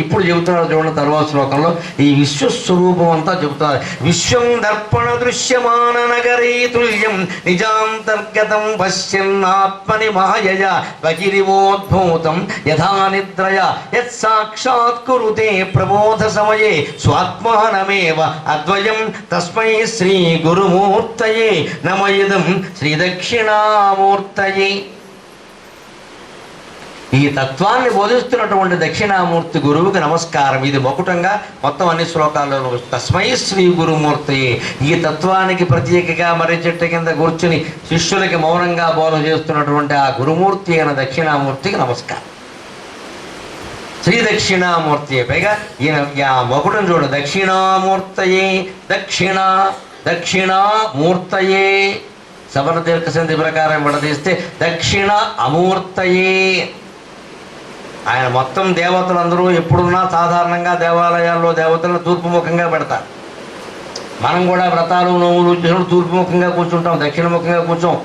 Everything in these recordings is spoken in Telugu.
ఇప్పుడు చెబుతున్నారు చూడండి తర్వాత శ్లోకంలో ఈ విశ్వస్వరూపం అంతా చెబుతారు. విశ్వం దర్పణ దృశ్యమాన నగరీ తుల్యం నిజాంతర్గతం పశ్యన్నాత్మని మాయయా బహిరివోద్భూతం యథా నిద్రయ యత్సాక్షాత్ కురుతే ప్రబోధ సమయే స్వాత్మానమేవ అద్వయం తస్మై శ్రీ గురుమూర్తయే నమ ఇదం శ్రీ దక్షిణామూర్తయే. ఈ తత్వాన్ని బోధిస్తున్నటువంటి దక్షిణామూర్తి గురువుకి నమస్కారం. ఇది మకుటంగా మొత్తం అన్ని శ్లోకాల్లో తస్మై శ్రీ గురుమూర్తయే. ఈ తత్వానికి ప్రత్యేకగా మర్రి చెట్టు కింద కూర్చుని శిష్యులకి మౌనంగా బోధ చేస్తున్నటువంటి ఆ గురుమూర్తి అయిన దక్షిణామూర్తికి నమస్కారం. శ్రీ దక్షిణామూర్తి. పైగా ఈయన ఆ మకుటం చూడ దక్షిణామూర్తయే దక్షిణామూర్తయే సవర్ణ దీర్ఘ సంధి ప్రకారం విడదీస్తే దక్షిణ అమూర్తయే. ఆయన మొత్తం దేవతలందరూ ఎప్పుడున్నా సాధారణంగా దేవాలయాల్లో దేవతలను తూర్పుముఖంగా పెడతారు. మనం కూడా వ్రతాలు నోములు చేసినప్పుడు తూర్పుముఖంగా కూర్చుంటాం, దక్షిణముఖంగా కూర్చోం.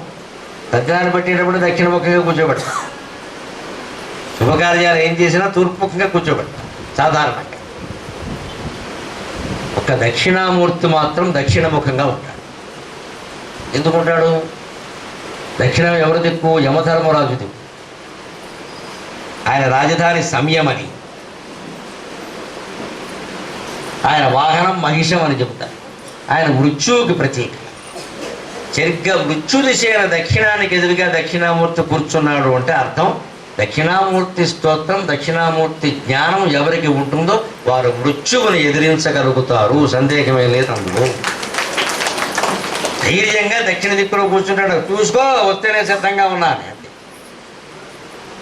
తద్దినాన్ని పెట్టేటప్పుడు దక్షిణముఖంగా కూర్చోబెడతాం. శుభకార్యాలు ఏం చేసినా తూర్పుముఖంగా కూర్చోబెడతాం సాధారణంగా. ఒక దక్షిణామూర్తి మాత్రం దక్షిణముఖంగా ఉంటాడు. ఎందుకుంటాడు? దక్షిణం ఎవరు దిక్కు? యమధర్మరాజు దిక్కు. ఆయన రాజధాని సంయమని, ఆయన వాహనం మహిషం అని చెబుతారు. ఆయన మృత్యువుకి ప్రతీక. సరిగ్గా మృత్యు దిశైన దక్షిణానికి ఎదురుగా దక్షిణామూర్తి కూర్చున్నాడు అంటే అర్థం దక్షిణామూర్తి స్తోత్రం, దక్షిణామూర్తి జ్ఞానం ఎవరికి ఉంటుందో వారు మృత్యువుని ఎదిరించగలుగుతారు. సందేహమే లేదు అందులో. ధైర్యంగా దక్షిణ దిక్కులో కూర్చుంటాడు. చూసుకో వస్తేనే సిద్ధంగా ఉన్నాను.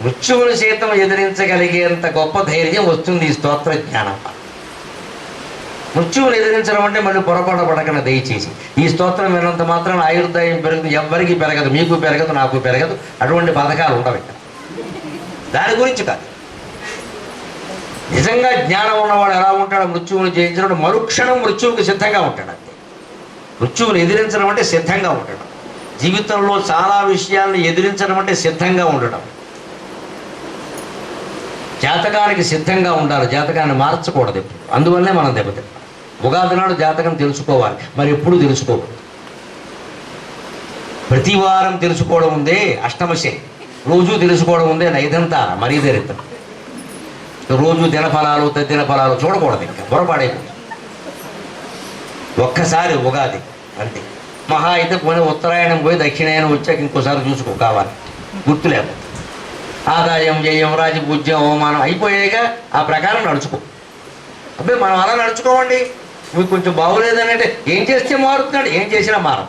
మృత్యువుని సైతం ఎదిరించగలిగేంత గొప్ప ధైర్యం వస్తుంది ఈ స్తోత్ర జ్ఞానం. మృత్యువుని ఎదిరించడం అంటే మళ్ళీ పొరపాటు పడకుండా దయచేసి ఈ స్తోత్రం విన్నంత మాత్రం ఆయుర్దాయం పెరుగుతుంది. ఎవ్వరికీ పెరగదు, మీకు పెరగదు, నాకు పెరగదు. అటువంటి పథకాలు ఉండవు ఇక్కడ. దాని గురించి కాదు. నిజంగా జ్ఞానం ఉన్నవాడు ఎలా ఉంటాడు? మృత్యువుని జయించినప్పుడు మరుక్షణం మృత్యువుకి సిద్ధంగా ఉంటాడు. అంతే. మృత్యువుని ఎదిరించడం అంటే సిద్ధంగా ఉండడం. జీవితంలో చాలా విషయాలను ఎదిరించడం అంటే సిద్ధంగా ఉండడం. జాతకానికి సిద్ధంగా ఉండాలి, జాతకాన్ని మార్చకూడదు ఎప్పుడు. అందువల్లే మనం దెబ్బతింటాం. ఉగాది నాడు జాతకం తెలుసుకోవాలి, మరి ఎప్పుడు తెలుసుకోకూడదు. ప్రతి వారం తెలుసుకోవడం ఉందే అష్టమశని, రోజు తెలుసుకోవడం ఉందే నైదంతార, మరీ దరిద్రం. రోజు దినఫలాలు తద్దిన ఫలాలు చూడకూడదు, ఇంకా పొరపాడైపోతుంది. ఒక్కసారి ఉగాది అంతే. మహా అయితే పోనీ ఉత్తరాయణం పోయి దక్షిణాయనం వచ్చాక ఇంకోసారి చూసుకో కావాలి, గుర్తు లేకపోతే. ఆదాయం వ్యయం రాజపూజ్యం అవమానం అయిపోయాక ఆ ప్రకారం నడుచుకో. అబ్బాయి మనం అలా నడుచుకోమండి. మీకు కొంచెం బాగోలేదని అంటే ఏం చేస్తే మారుతున్నాడు? ఏం చేసినా మారం.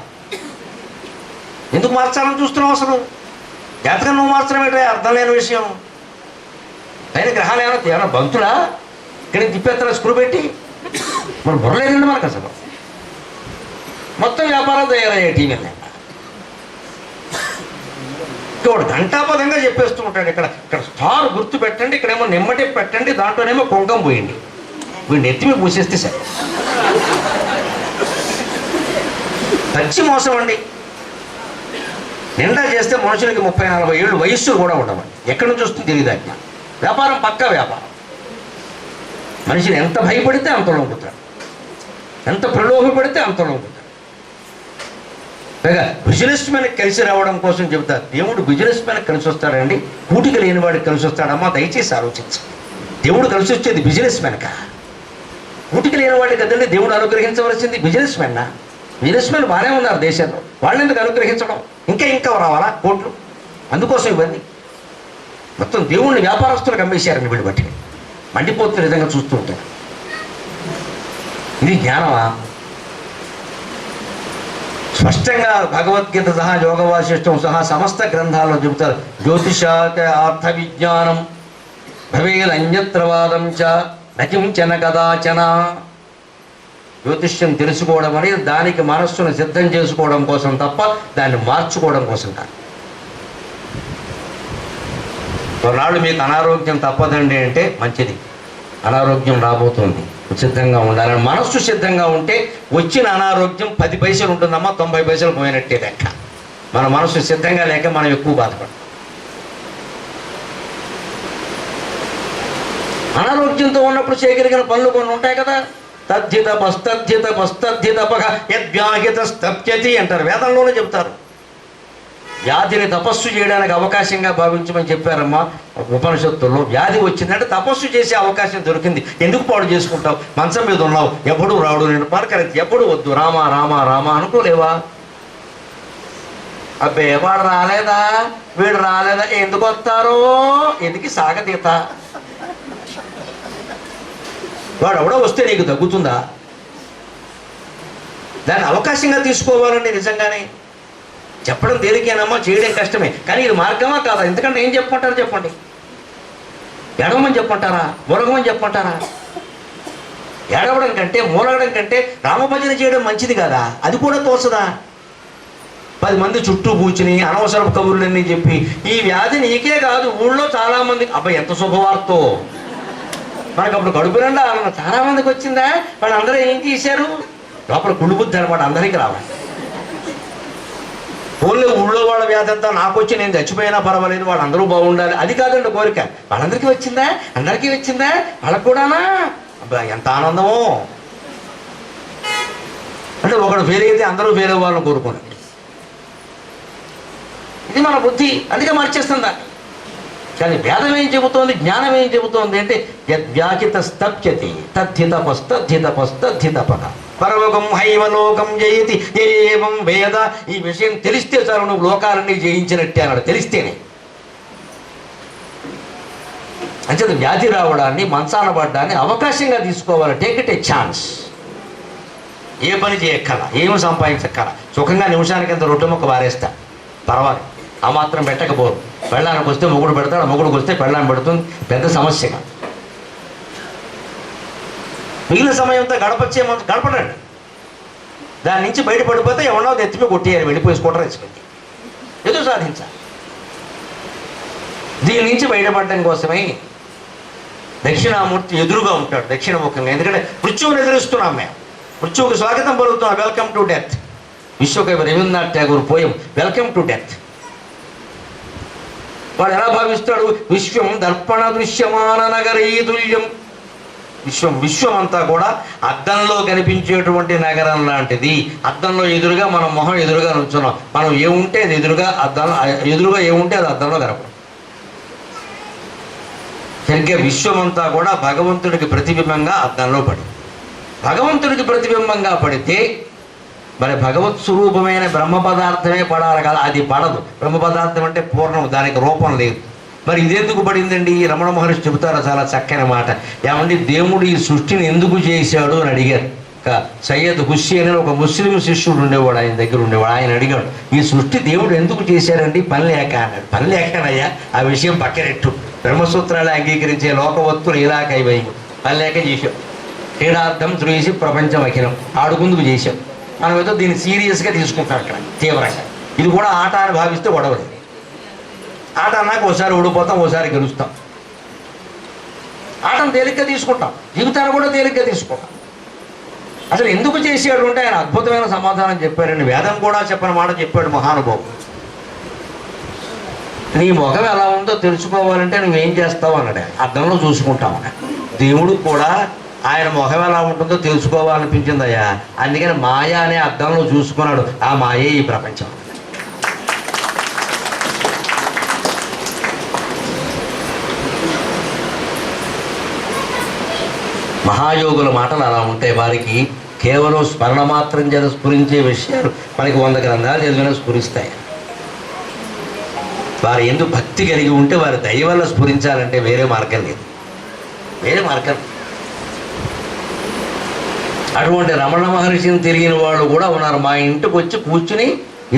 ఎందుకు మార్చాలని చూస్తున్నావు? అసలు జాతకం నువ్వు మార్చడం ఏంటో అర్థం లేని విషయం. పైన గ్రహాలు ఏమైనా బంతులా? ఇక్కడికి తిప్పేస్తారా స్క్రూ పెట్టి? మనం బుర్రలేదండి మనకు అసలు. మొత్తం వ్యాపారం తయారయ్యాయి టీవీలో. వాడు ఘంటాపదంగా చెప్పేస్తూ ఉంటాడు. ఇక్కడ స్టార్ గుర్తు పెట్టండి, ఇక్కడేమో నిమ్మటి పెట్టండి, దాంట్లోనేమో కుంకం పోయండి. వీడిని ఎత్తిమి పూసేస్తే సరే. పచ్చి మోసం అండి. నిండా చేస్తే మనుషులకి 30-40 ఏళ్ళు వయస్సు కూడా ఉండవండి. ఎక్కడి నుంచి వస్తుంది తెలియదు. అజ్ఞానం. వ్యాపారం పక్కా వ్యాపారం. మనిషిని ఎంత భయపడితే అంత లొంగుతాడు, ఎంత ప్రలోభపడితే అంత లొంగుతాడు. పైగా బిజినెస్ మ్యాన్కి కలిసి రావడం కోసం చెబుతారు. దేవుడు బిజినెస్ మ్యాన్కి కలిసి వస్తాడండి, కూటికి లేని వాడికి కలిసి వస్తాడమ్మా. దయచేసి ఆలోచించు. దేవుడు కలిసి వచ్చేది బిజినెస్ మ్యాన్కా? కూటికి లేని వాడికి కదండి దేవుడు అనుగ్రహించవలసింది. బిజినెస్ మ్యాన్నా? బిజినెస్ మ్యాన్ బాగానే ఉన్నారు దేశంలో, వాళ్ళని ఎందుకు అనుగ్రహించడం? ఇంకా రావాలా కోట్లు? అందుకోసం ఇవన్నీ మొత్తం దేవుణ్ణి వ్యాపారస్తులకు అమ్మేశారండి వీళ్ళు. బట్టి మండిపోతున్న విధంగా చూస్తూ ఉంటారు. ఇది జ్ఞానమా? స్పష్టంగా భగవద్గీత సహా యోగ వాసిష్టం సహా సమస్త గ్రంథాల్లో చెబుతారు. జ్యోతిషాక అర్థ విజ్ఞానం భవేదన్యత్రవాదం చ నకించన కదాచన. జ్యోతిష్యం తెలుసుకోవడం అనేది దానికి మనస్సును సిద్ధం చేసుకోవడం కోసం తప్ప దాన్ని మార్చుకోవడం కోసం కాదు. కొన్నాళ్ళు మీకు అనారోగ్యం తప్పదండి అంటే మంచిది. అనారోగ్యం రాబోతుంది, సిద్ధంగా ఉండాలని మనస్సు సిద్ధంగా ఉంటే వచ్చిన అనారోగ్యం 10 పైసలు ఉంటుందమ్మా, 90 పైసలు పోయినట్టే లెక్క. మన మనస్సు సిద్ధంగా లేక మనం ఎక్కువ బాధపడతాం. అనారోగ్యంతో ఉన్నప్పుడు చేయగలిగిన పనులు కొన్ని ఉంటాయి కదా. తద్ధితపస్తద్ధితపస్తద్ధితపక యద్వ్యాహితస్తప్యతి అంటారు, వేదంలోనే చెప్తారు. వ్యాధిని తపస్సు చేయడానికి అవకాశంగా భావించమని చెప్పారమ్మా ఉపనిషత్తుల్లో. వ్యాధి వచ్చిందంటే తపస్సు చేసే అవకాశం దొరికింది, ఎందుకు పాడు చేసుకుంటావు? మంచం మీద ఉన్నావు, ఎప్పుడు రాడు నేను పలకరించి, ఎప్పుడు వద్దు రామ రామ రామ అనుకోలేవా? అబ్బే వాడు రాలేదా వీడు రాలేదా, ఎందుకు వస్తారో ఎందుకు సాగతీత. వాడు ఎవడో వస్తే నీకు తగ్గుతుందా? దాన్ని అవకాశంగా తీసుకోవాలండి. నిజంగానే చెప్పడం తేలికేనమ్మా, చేయడం కష్టమే. కానీ ఇది మార్గమా కాదా? ఎందుకంటే ఏం చెప్పమంటారు చెప్పండి? ఎడవమని చెప్పంటారా, మూలగమని చెప్పంటారా? ఏడవడం కంటే మూలగడం కంటే రామభజన చేయడం మంచిది కదా. అది కూడా తోచదా? 10 మంది చుట్టూ కూర్చుని అనవసరపు కబుర్లన్నీ చెప్పి ఈ వ్యాధి నీకే కాదు ఊళ్ళో చాలామంది, అబ్బాయి ఎంత శుభవార్తో. మనకు అప్పుడు కడుపు నిండా చాలా మందికి వచ్చిందా, వాళ్ళందరూ ఏం చేశారు? లోపల కుళ్ళు బుద్ధి అనమాట, అందరికీ రావాలి. ఓన్లీ ఊళ్ళో వాళ్ళ వ్యాధి అంతా నాకు వచ్చి నేను చచ్చిపోయినా పర్వాలేదు, వాళ్ళందరూ బాగుండాలి, అది కాదండి కోరిక. వాళ్ళందరికీ వచ్చిందా, అందరికీ వచ్చిందా, వాళ్ళకు కూడానా? అబ్బా ఎంత ఆనందమో. అంటే ఒకడు ఫెయిల్ అయితే అందరూ ఫెయిల్ అవ్వాలని కోరుకున్నాడు. ఇది మన బుద్ధి, అందుకే మార్చేస్తుందా. కానీ వేదం ఏం చెబుతోంది, జ్ఞానం ఏం చెబుతోంది అంటే యద్వ్యాకిత స్తప్యతి తద్ధితపస్తద్ధితపస్తద్ధితపక పరలోకం హైవలోకం జయతి ఏవం వేద. ఈ విషయం తెలిస్తే చాలు నువ్వు లోకాలన్నీ జయించినట్టే అన్నాడు, తెలిస్తేనే. అంచేత వ్యాధి రావడాన్ని, మంచాన పడ్డాన్ని అవకాశంగా తీసుకోవాలి. Take it a chance. ఏ పని చేయక్కల, ఏమి సంపాదించక్కల, సుఖంగా నిమిషానికి ఎంత రొట్టె మొక్క వారేస్తా పర్వాలేదు, ఆ మాత్రం పెట్టకపోరు. పెళ్ళానికి వస్తే మొగుడు పెడతాడు, మొగుడికి వస్తే పెళ్ళాన్ని పెడుతుంది, పెద్ద సమస్యగా. మిగిలిన సమయంతో గడపడండి. దాని నుంచి బయటపడిపోతే ఎవరో ఎత్తిపోయి కొట్టేయాలి, వెళ్ళిపోయి స్కూటర్ వేసుకుంది, ఏదో సాధించాలి. దీని నుంచి బయటపడడం కోసమే దక్షిణామూర్తి ఎదురుగా ఉంటాడు, దక్షిణముఖంగా. ఎందుకంటే మృత్యువుని ఎదురుస్తున్నాం మేము, మృత్యువుకి స్వాగతం పలుకుతున్నాం. Welcome to death. విశ్వకవి Rabindranath Tagore poem welcome to death. వాడు ఎలా భావిస్తాడు? విశ్వం దర్పణ దృశ్యమాన నగరీతుల్యం. విశ్వం అంతా కూడా అద్దంలో కనిపించేటువంటి నగరం లాంటిది. అద్దంలో ఎదురుగా మనం మొహం ఎదురుగా నుంచున్నాం, మనం ఏముంటే అది ఎదురుగా ఏముంటే అది అద్దంలో కనపడం. సరిగ్గా విశ్వమంతా కూడా భగవంతుడికి ప్రతిబింబంగా అద్దంలో పడి, భగవంతుడికి ప్రతిబింబంగా పడితే మరి భగవత్ స్వరూపమైన బ్రహ్మ పదార్థమే పడాలి కదా, అది పడదు. బ్రహ్మ పదార్థం అంటే పూర్ణం, దానికి రూపం లేదు. మరి ఇదెందుకు పడిందండి? రమణ మహర్షి చెబుతారు చాలా చక్కని మాట. ఏమండి, దేవుడు ఈ సృష్టిని ఎందుకు చేశాడు అని అడిగారు. సయ్యద్ హుస్సేన్ అని ఒక ముస్లిం శిష్యుడు ఉండేవాడు, ఆయన దగ్గర ఉండేవాడు. ఆయన అడిగాడు, ఈ సృష్టి దేవుడు ఎందుకు చేశారండి? పని లేక అన్నాడు. పని లేకనయ్యా, ఆ విషయం పక్కనెట్టు. బ్రహ్మసూత్రాలు అంగీకరించే లోకవత్తులు ఇలాకైవై పని లేక చేశాం. క్రీడార్థం త్రేసి ప్రపంచం అఖిలం, ఆడుకుందుకు చేశాం. మనం ఏదో దీన్ని సీరియస్గా తీసుకుంటాం అక్కడ తీవ్రంగా. ఇది కూడా ఆట అని భావిస్తే గొడవలేదు. ఆట అన్నాక ఒకసారి ఓడిపోతాం, ఒకసారి గెలుస్తాం. ఆటను తేలిగ్గా తీసుకుంటాం, జీవితాన్ని కూడా తేలిగ్గా తీసుకుంటాం. అసలు ఎందుకు చేసాడు అంటే ఆయన అద్భుతమైన సమాధానం చెప్పారండి. వేదం కూడా చెప్పని మాట చెప్పాడు మహానుభావుడు. నీ ముఖం ఎలా ఉందో తెలుసుకోవాలంటే నువ్వేం చేస్తావు అన్నాడు. అద్దంలో చూసుకుంటావు అన్నాడు. దేవుడు కూడా ఆయన ముఖం ఎలా ఉంటుందో తెలుసుకోవాలనిపించిందయ్యా, అందుకని మాయ అనే అద్దంలో చూసుకున్నాడు. ఆ మాయే ఈ ప్రపంచం. మహాయోగుల మాటలు అలా ఉంటాయి. వారికి కేవలం స్మరణ మాత్రం చేత స్ఫురించే విషయాలు మనకి 100 గ్రంథాలు చదివినా స్ఫురిస్తాయి. వారు ఎందుకు భక్తి కలిగి ఉంటే వారి దయ వల్ల స్ఫురించాలంటే వేరే మార్గం లేదు, వేరే మార్గం. అటువంటి రమణ మహర్షిని తెలియని వాళ్ళు కూడా ఉన్నారు. మా ఇంటికి వచ్చి కూర్చుని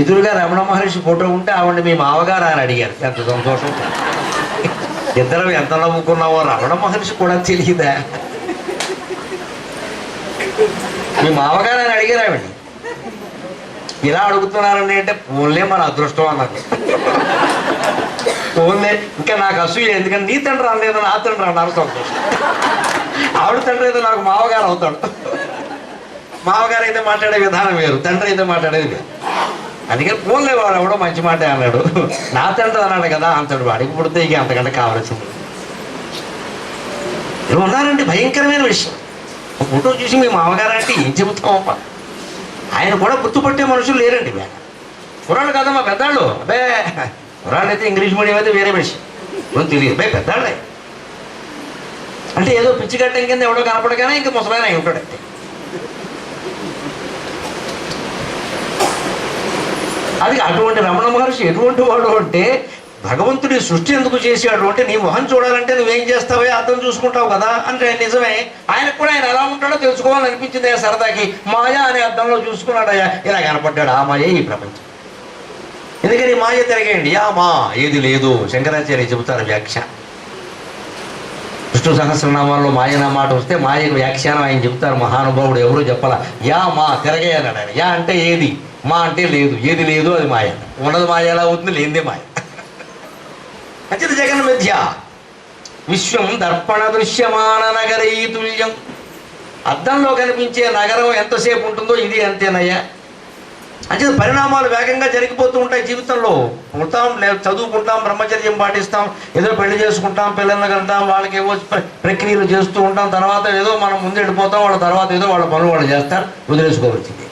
ఎదురుగా రమణ మహర్షి ఫోటో ఉంటే ఆవిడ మీ మావగారు అని అడిగారు. ఎంత సంతోషం. ఇద్దరం ఎంత నవ్వుకున్నావో, రమణ మహర్షి కూడా తెలియదా? మీ మామగారు అని అడిగారు ఆవిడ. ఇలా అడుగుతున్నారండి అంటే ఫోన్లే మన అదృష్టం అన్నారు. ఫోన్లే, ఇంకా నాకు అసూయ, ఎందుకంటే నీ తండ్రి అనలేదు నా తండ్రి అన్నారు. సంతోషం. ఆవిడ తండ్రి అయితే నాకు మామగారు అవుతాడు. మామగారు అయితే మాట్లాడే విధానం వేరు, తండ్రి అయితే మాట్లాడేది వేరు. అందుకని ఫోన్లే వాడు ఎవడో మంచి మాట అన్నాడు. నా తండ్రి అన్నాడు కదా అంటాడు. వాడికి పుడితే ఇక అంతకంటే కావాల్సింది. ఇలా ఉన్నారండి, భయంకరమైన విషయం. ఒక ఫోటో చూసి మీ మామగారు అంటే ఏం చెబుతామమ్మా? ఆయన కూడా గుర్తుపట్టే మనుషులు లేరండి. వేళ కుర్రాళ్ళు కదమ్మా, పెద్దాళ్ళు. అబ్బే, కుర్రాళ్ళు అయితే ఇంగ్లీష్ మీడియం అయితే వేరే విషయం, కొంచెం తెలియదు. బే పెద్దాళ్ళే అంటే ఏదో పిచ్చిగట్టం కింద ఎవడో కనపడగానే ఇంకా ముసలాయన అయి ఉంటాడంటే. అది అటువంటి రమణ మహర్షి ఎటువంటి వాడు అంటే, భగవంతుడి సృష్టి ఎందుకు చేశాడు అంటే, నీ మొహం చూడాలంటే నువ్వేం చేస్తావే అర్థం చూసుకుంటావు కదా అంటే నిజమే. ఆయనకు కూడా ఆయన ఎలా ఉంటాడో తెలుసుకోవాలని అనిపించింది సరదాకి. మాయ అనే అర్థంలో చూసుకున్నాడయ్యా, ఇలా కనపడ్డాడు. ఆ మాయే ఈ ప్రపంచం. ఎందుకని మాయ తిరగేయండి, యా మా ఏది లేదు. శంకరాచార్య చెబుతారు వ్యాఖ్య. విష్ణు సహస్రనామాల్లో మాయన మాట వస్తే మాయకు వ్యాఖ్యానం ఆయన చెబుతారు. మహానుభావుడు ఎవరు చెప్పాల. యా మా తిరగే అన్నాడు ఆయన. యా అంటే ఏది, మా అంటే లేదు. ఏది లేదు అది మాయ. ఉన్నది మాయ ఎలా అవుతుంది, లేనిదే మాయ. అచిత జగన్ మిథ్య విశ్వం దర్పణ దృశ్యమాన నగరీ తుల్యం. అద్దంలో కనిపించే నగరం ఎంతసేపు ఉంటుందో ఇది అంతేనయ్యా. అంటే పరిణామాలు వేగంగా జరిగిపోతూ ఉంటాయి జీవితంలో. ఉంటాం, చదువుకుంటాం, బ్రహ్మచర్యం పాటిస్తాం, ఏదో పెళ్లి చేసుకుంటాం, పిల్లల్ని కంటాం, వాళ్ళకి ఏవో ప్రక్రియలు చేస్తూ ఉంటాం. తర్వాత ఏదో మనం ముందు వెళ్ళిపోతాం, వాళ్ళ తర్వాత ఏదో వాళ్ళ పనులు వాళ్ళు చేస్తారు, వదిలేసుకోవచ్చింది.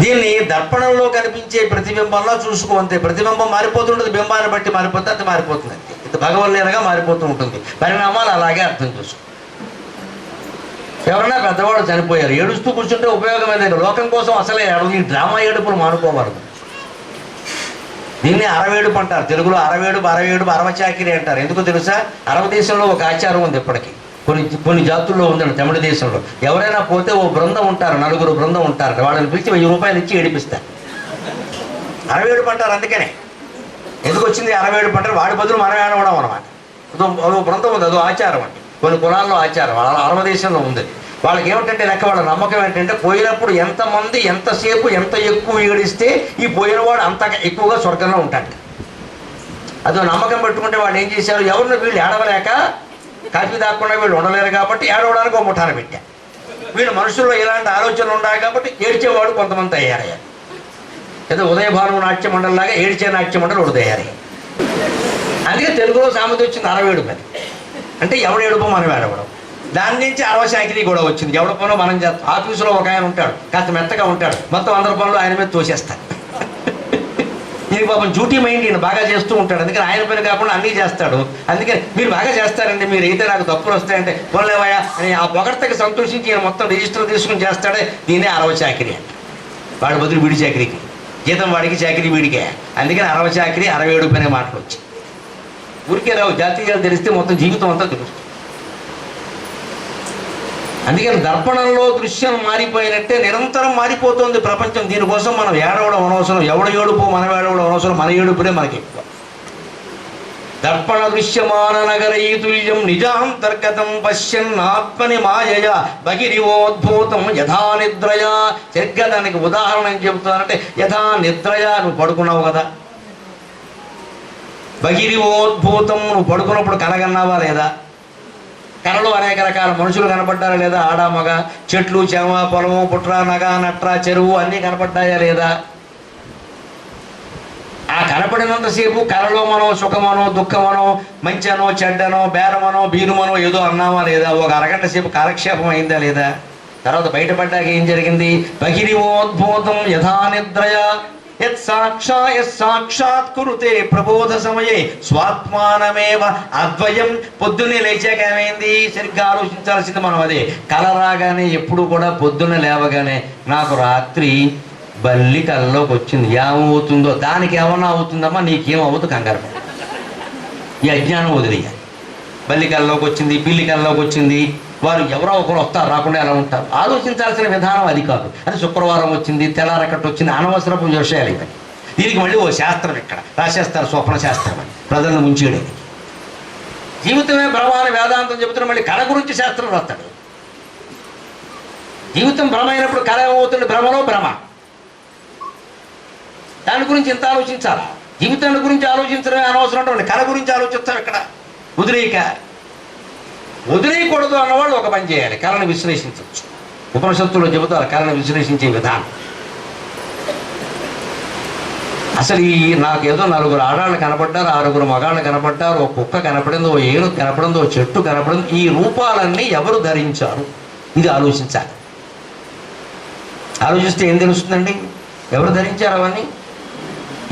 దీన్ని దర్పణంలో కనిపించే ప్రతిబింబంలో చూసుకో అంతే. ప్రతిబింబం మారిపోతుంటుంది, బింబాన్ని బట్టి మారిపోతే అది మారిపోతుంది అంతే. ఇది భగవల్లీనగా మారిపోతూ ఉంటుంది. పరిణామాలు అలాగే అర్థం చేసుకో. ఎవరన్నా పెద్దవాళ్ళు చనిపోయారు, ఏడుస్తూ కూర్చుంటే ఉపయోగమే లేదు. లోకం కోసం అసలే ఏడు. ఈ డ్రామా ఏడుపులు మానుకోవాలి. దీన్ని అరవేడుపు అంటారు. తెలుగులో అరవేడుపు, అరవచాకిరి అంటారు. ఎందుకు తెలుసా? అరవ దేశంలో ఒక ఆచారం ఉంది ఇప్పటికీ. కొన్ని జాతుల్లో ఉందండి. తమిళ దేశంలో ఎవరైనా పోతే ఓ బృందం ఉంటారు, నలుగురు బృందం ఉంటారు. వాళ్ళని పిలిచి 1000 రూపాయలు ఇచ్చి ఏడిపిస్తారు. అరవేడుపు అంటారు. అందుకనే ఎందుకు వచ్చింది అరవేడుపు అంటారు. వాడి బదులు మనం ఏడవడం అనమాట. అదో బృందం ఉంది, అదో ఆచారం అండి. కొన్ని కులాల్లో ఆచారం, వాళ్ళ అరవ దేశంలో ఉంది. వాళ్ళకి ఏమిటంటే లెక్క, వాళ్ళ నమ్మకం ఏంటంటే పోయినప్పుడు ఎంతమంది ఎంతసేపు ఎంత ఎక్కువ ఏడిస్తే ఈ పోయినవాడు అంత ఎక్కువగా స్వర్గంలో ఉంటాడు. అదో నమ్మకం పెట్టుకుంటే వాళ్ళు ఏం చేశారు, ఎవరిని వీళ్ళు ఏడవలేక కాఫీ తాగకుండా వీళ్ళు ఉండలేరు కాబట్టి ఏడవడానికి ఒక ముఠాన పెట్టారు. వీళ్ళు మనుషుల్లో ఇలాంటి ఆలోచనలు ఉన్నాయి కాబట్టి ఏడ్చేవాడు కొంతమంది తయారయ్యారు. ఏదో ఉదయభాను నాట్య మండలిలాగా ఏడ్చే నాట్య మండలి ఒకటి తయారయ్యారు. అందుకే తెలుగులో సామెత వచ్చింది అరవేడుపు అని. అంటే ఎవడు ఏడుపో మనం ఏడవడం. దాని నుంచి అరవశాకిరి కూడా వచ్చింది. ఎవడ పనులు మనం చేస్తాం. ఆఫీసులో ఒక ఆయన ఉంటాడు, కాస్త మెత్తగా ఉంటాడు, మొత్తం అందరి పనులు ఆయన మీద తోసేస్తాడు. ఇది పాపం డ్యూటీ మైండ్ ఈయన బాగా చేస్తూ ఉంటాడు. అందుకని ఆయన పని కాకుండా అన్నీ చేస్తాడు. అందుకని మీరు బాగా చేస్తారండి, మీరు అయితే నాకు తప్పులు వస్తాయంటే పోలేవయా అని ఆ పొగడ్తకి సంతోషించి ఈయన మొత్తం రిజిస్టర్ తీసుకుని చేస్తాడే. దీన్నే అరవచాకిరి అంట. వాడి బదులు వీడి చాకరీకి జీతం వాడికి, చాకరీ వీడికే. అందుకని అరవచాకిరి, అరవేడుపు అనే మాటలు వచ్చి ఊరికే రావు. జాతీయాలు తెలిస్తే మొత్తం జీవితం అంతా తెలుస్తుంది. అందుకని దర్పణంలో దృశ్యం మారిపోయినట్టే నిరంతరం మారిపోతుంది ప్రపంచం. దీనికోసం మనం ఏడవడం అనవసరం. ఎవడ ఏడుపు మనం ఏడవడం అనవసరం. మన ఏడుపునే మనకి ఎక్కువ. దర్పణ దృశ్యమాన నగరీ తుల్యం నిజాంతర్గతం పశ్యన్ ఆత్మని మాయయ బహిరివోద్భూతం యథా నిద్రయ. సరిగ్గా దానికి ఉదాహరణ ఏం చెబుతున్నానంటే, యథా నిద్రయ, నువ్వు పడుకున్నావు కదా, బహిరివోద్భూతం, నువ్వు పడుకున్నప్పుడు కలగన్నావా లేదా? కళలో అనేక రకాల మనుషులు కనపడ్డారా లేదా? ఆడ మగ, చెట్లు చేమ, పొలము, పుట్ర, నగ, నట్ర, చెరువు అన్నీ కనపడ్డాయా లేదా? ఆ కనపడినంతసేపు కళలో మనం సుఖమనో, దుఃఖమనో, మంచనో, చెడ్డనో, బేరమనో, బీరుమనో ఏదో అన్నామా లేదా? ఒక అరగంట సేపు కాలక్షేపం అయిందా లేదా? తర్వాత బయటపడ్డాక ఏం జరిగింది? బహిరివోద్భూతం యథా నిద్రయ సాక్షాత్ కురుతే ప్రబోధ సమయే స్వాత్మానమేవ అద్వయం. పొద్దున్నే లేచాక ఏమైంది? సరిగ్గా ఆలోచించాల్సింది మనం అదే. కల రాగానే ఎప్పుడు కూడా పొద్దున్న లేవగానే నాకు రాత్రి బల్లి కళ్ళలోకి వచ్చింది, ఏమవుతుందో దానికి ఏమన్నా అవుతుందమ్మా, నీకేమవుతుంది కంగారు. ఈ అజ్ఞానం వదిలేయాలి. బల్లి కళ్ళలోకి వచ్చింది, పిల్లి కళ్ళలోకి వచ్చింది, వారు ఎవరో ఒకరు వస్తారు, రాకుండా ఎలా ఉంటారు. ఆలోచించాల్సిన విధానం అది కాదు. అది శుక్రవారం వచ్చింది, తెల్లారకట్టు వచ్చింది, అనవసరపు విషయాలు ఇవి. దీనికి మళ్ళీ ఓ శాస్త్రం ఇక్కడ రాసేస్తారు, స్వప్న శాస్త్రం అని, ప్రజలను ముంచేయడానికి. జీవితమే భ్రమ అని వేదాంతం చెబుతున్న మళ్ళీ కళ గురించి శాస్త్రం రాస్తాడు. జీవితం భ్రమ అయినప్పుడు కళ ఏమవుతుంది? భ్రమలో భ్రమ. దాని గురించి ఎంత ఆలోచించాలి? జీవితాన్ని గురించి ఆలోచించడమే అనవసరం. కళ గురించి ఆలోచిస్తాం ఇక్కడ. వదిలేయకూడదు అన్నవాళ్ళు ఒక పని చేయాలి, కళను విశ్లేషించవచ్చు. ఉపనిషత్తులో చెబుతారు కళను విశ్లేషించే విధానం. అసలు నాకేదో 4 ఆడాళ్ళు కనపడ్డారు, 6 మగాళ్ళు కనపడ్డారు, ఒక కుక్క కనపడింది, ఓ ఏనుగు కనపడింది, ఓ చెట్టు కనపడింది. ఈ రూపాలన్నీ ఎవరు ధరించారు? ఇది ఆలోచించాలి. ఆలోచిస్తే ఏం తెలుస్తుందండి? ఎవరు ధరించారు అవన్నీ?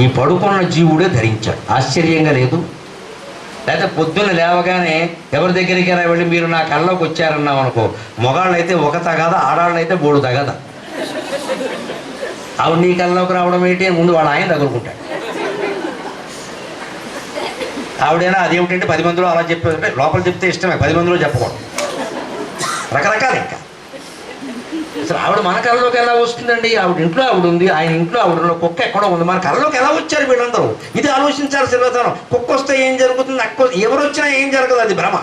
ఈ పడుకున్న జీవుడే ధరించాడు. ఆశ్చర్యంగా లేదు? లేకపోతే పొద్దున్న లేవగానే ఎవరి దగ్గరికైనా వెళ్ళి మీరు నా కళ్ళలోకి వచ్చారన్నాం అనుకో, మగాళ్ళు అయితే ఒక తగాదా, ఆడాళ్ళు అయితే 3 తగాదా. ఆవిడ నీ కళ్ళలోకి రావడం ఏంటి? ముందు వాడు ఆయన తగులుకుంటాడు. ఆవిడైనా అదేమిటంటే 10 మందిలో అలా చెప్పేదంటే, లోపల చెప్తే ఇష్టమే, 10 మందిలో చెప్పకూడదు. రకరకాలు ఇంకా. అసలు ఆవిడ మన కళ్ళలోకి ఎలా వస్తుందండి? ఆవిడ ఇంట్లో ఆవిడ ఉంది, ఆయన ఇంట్లో ఆవిడ, కుక్క ఎక్కడో ఉంది, మన కళ్ళలోకి ఎలా వచ్చారు వీళ్ళందరూ? ఇది ఆలోచించాల్సిన విధానం. కుక్క వస్తే ఏం జరుగుతుంది, ఎవరు వచ్చినా ఏం జరగదు, అది భ్రమ.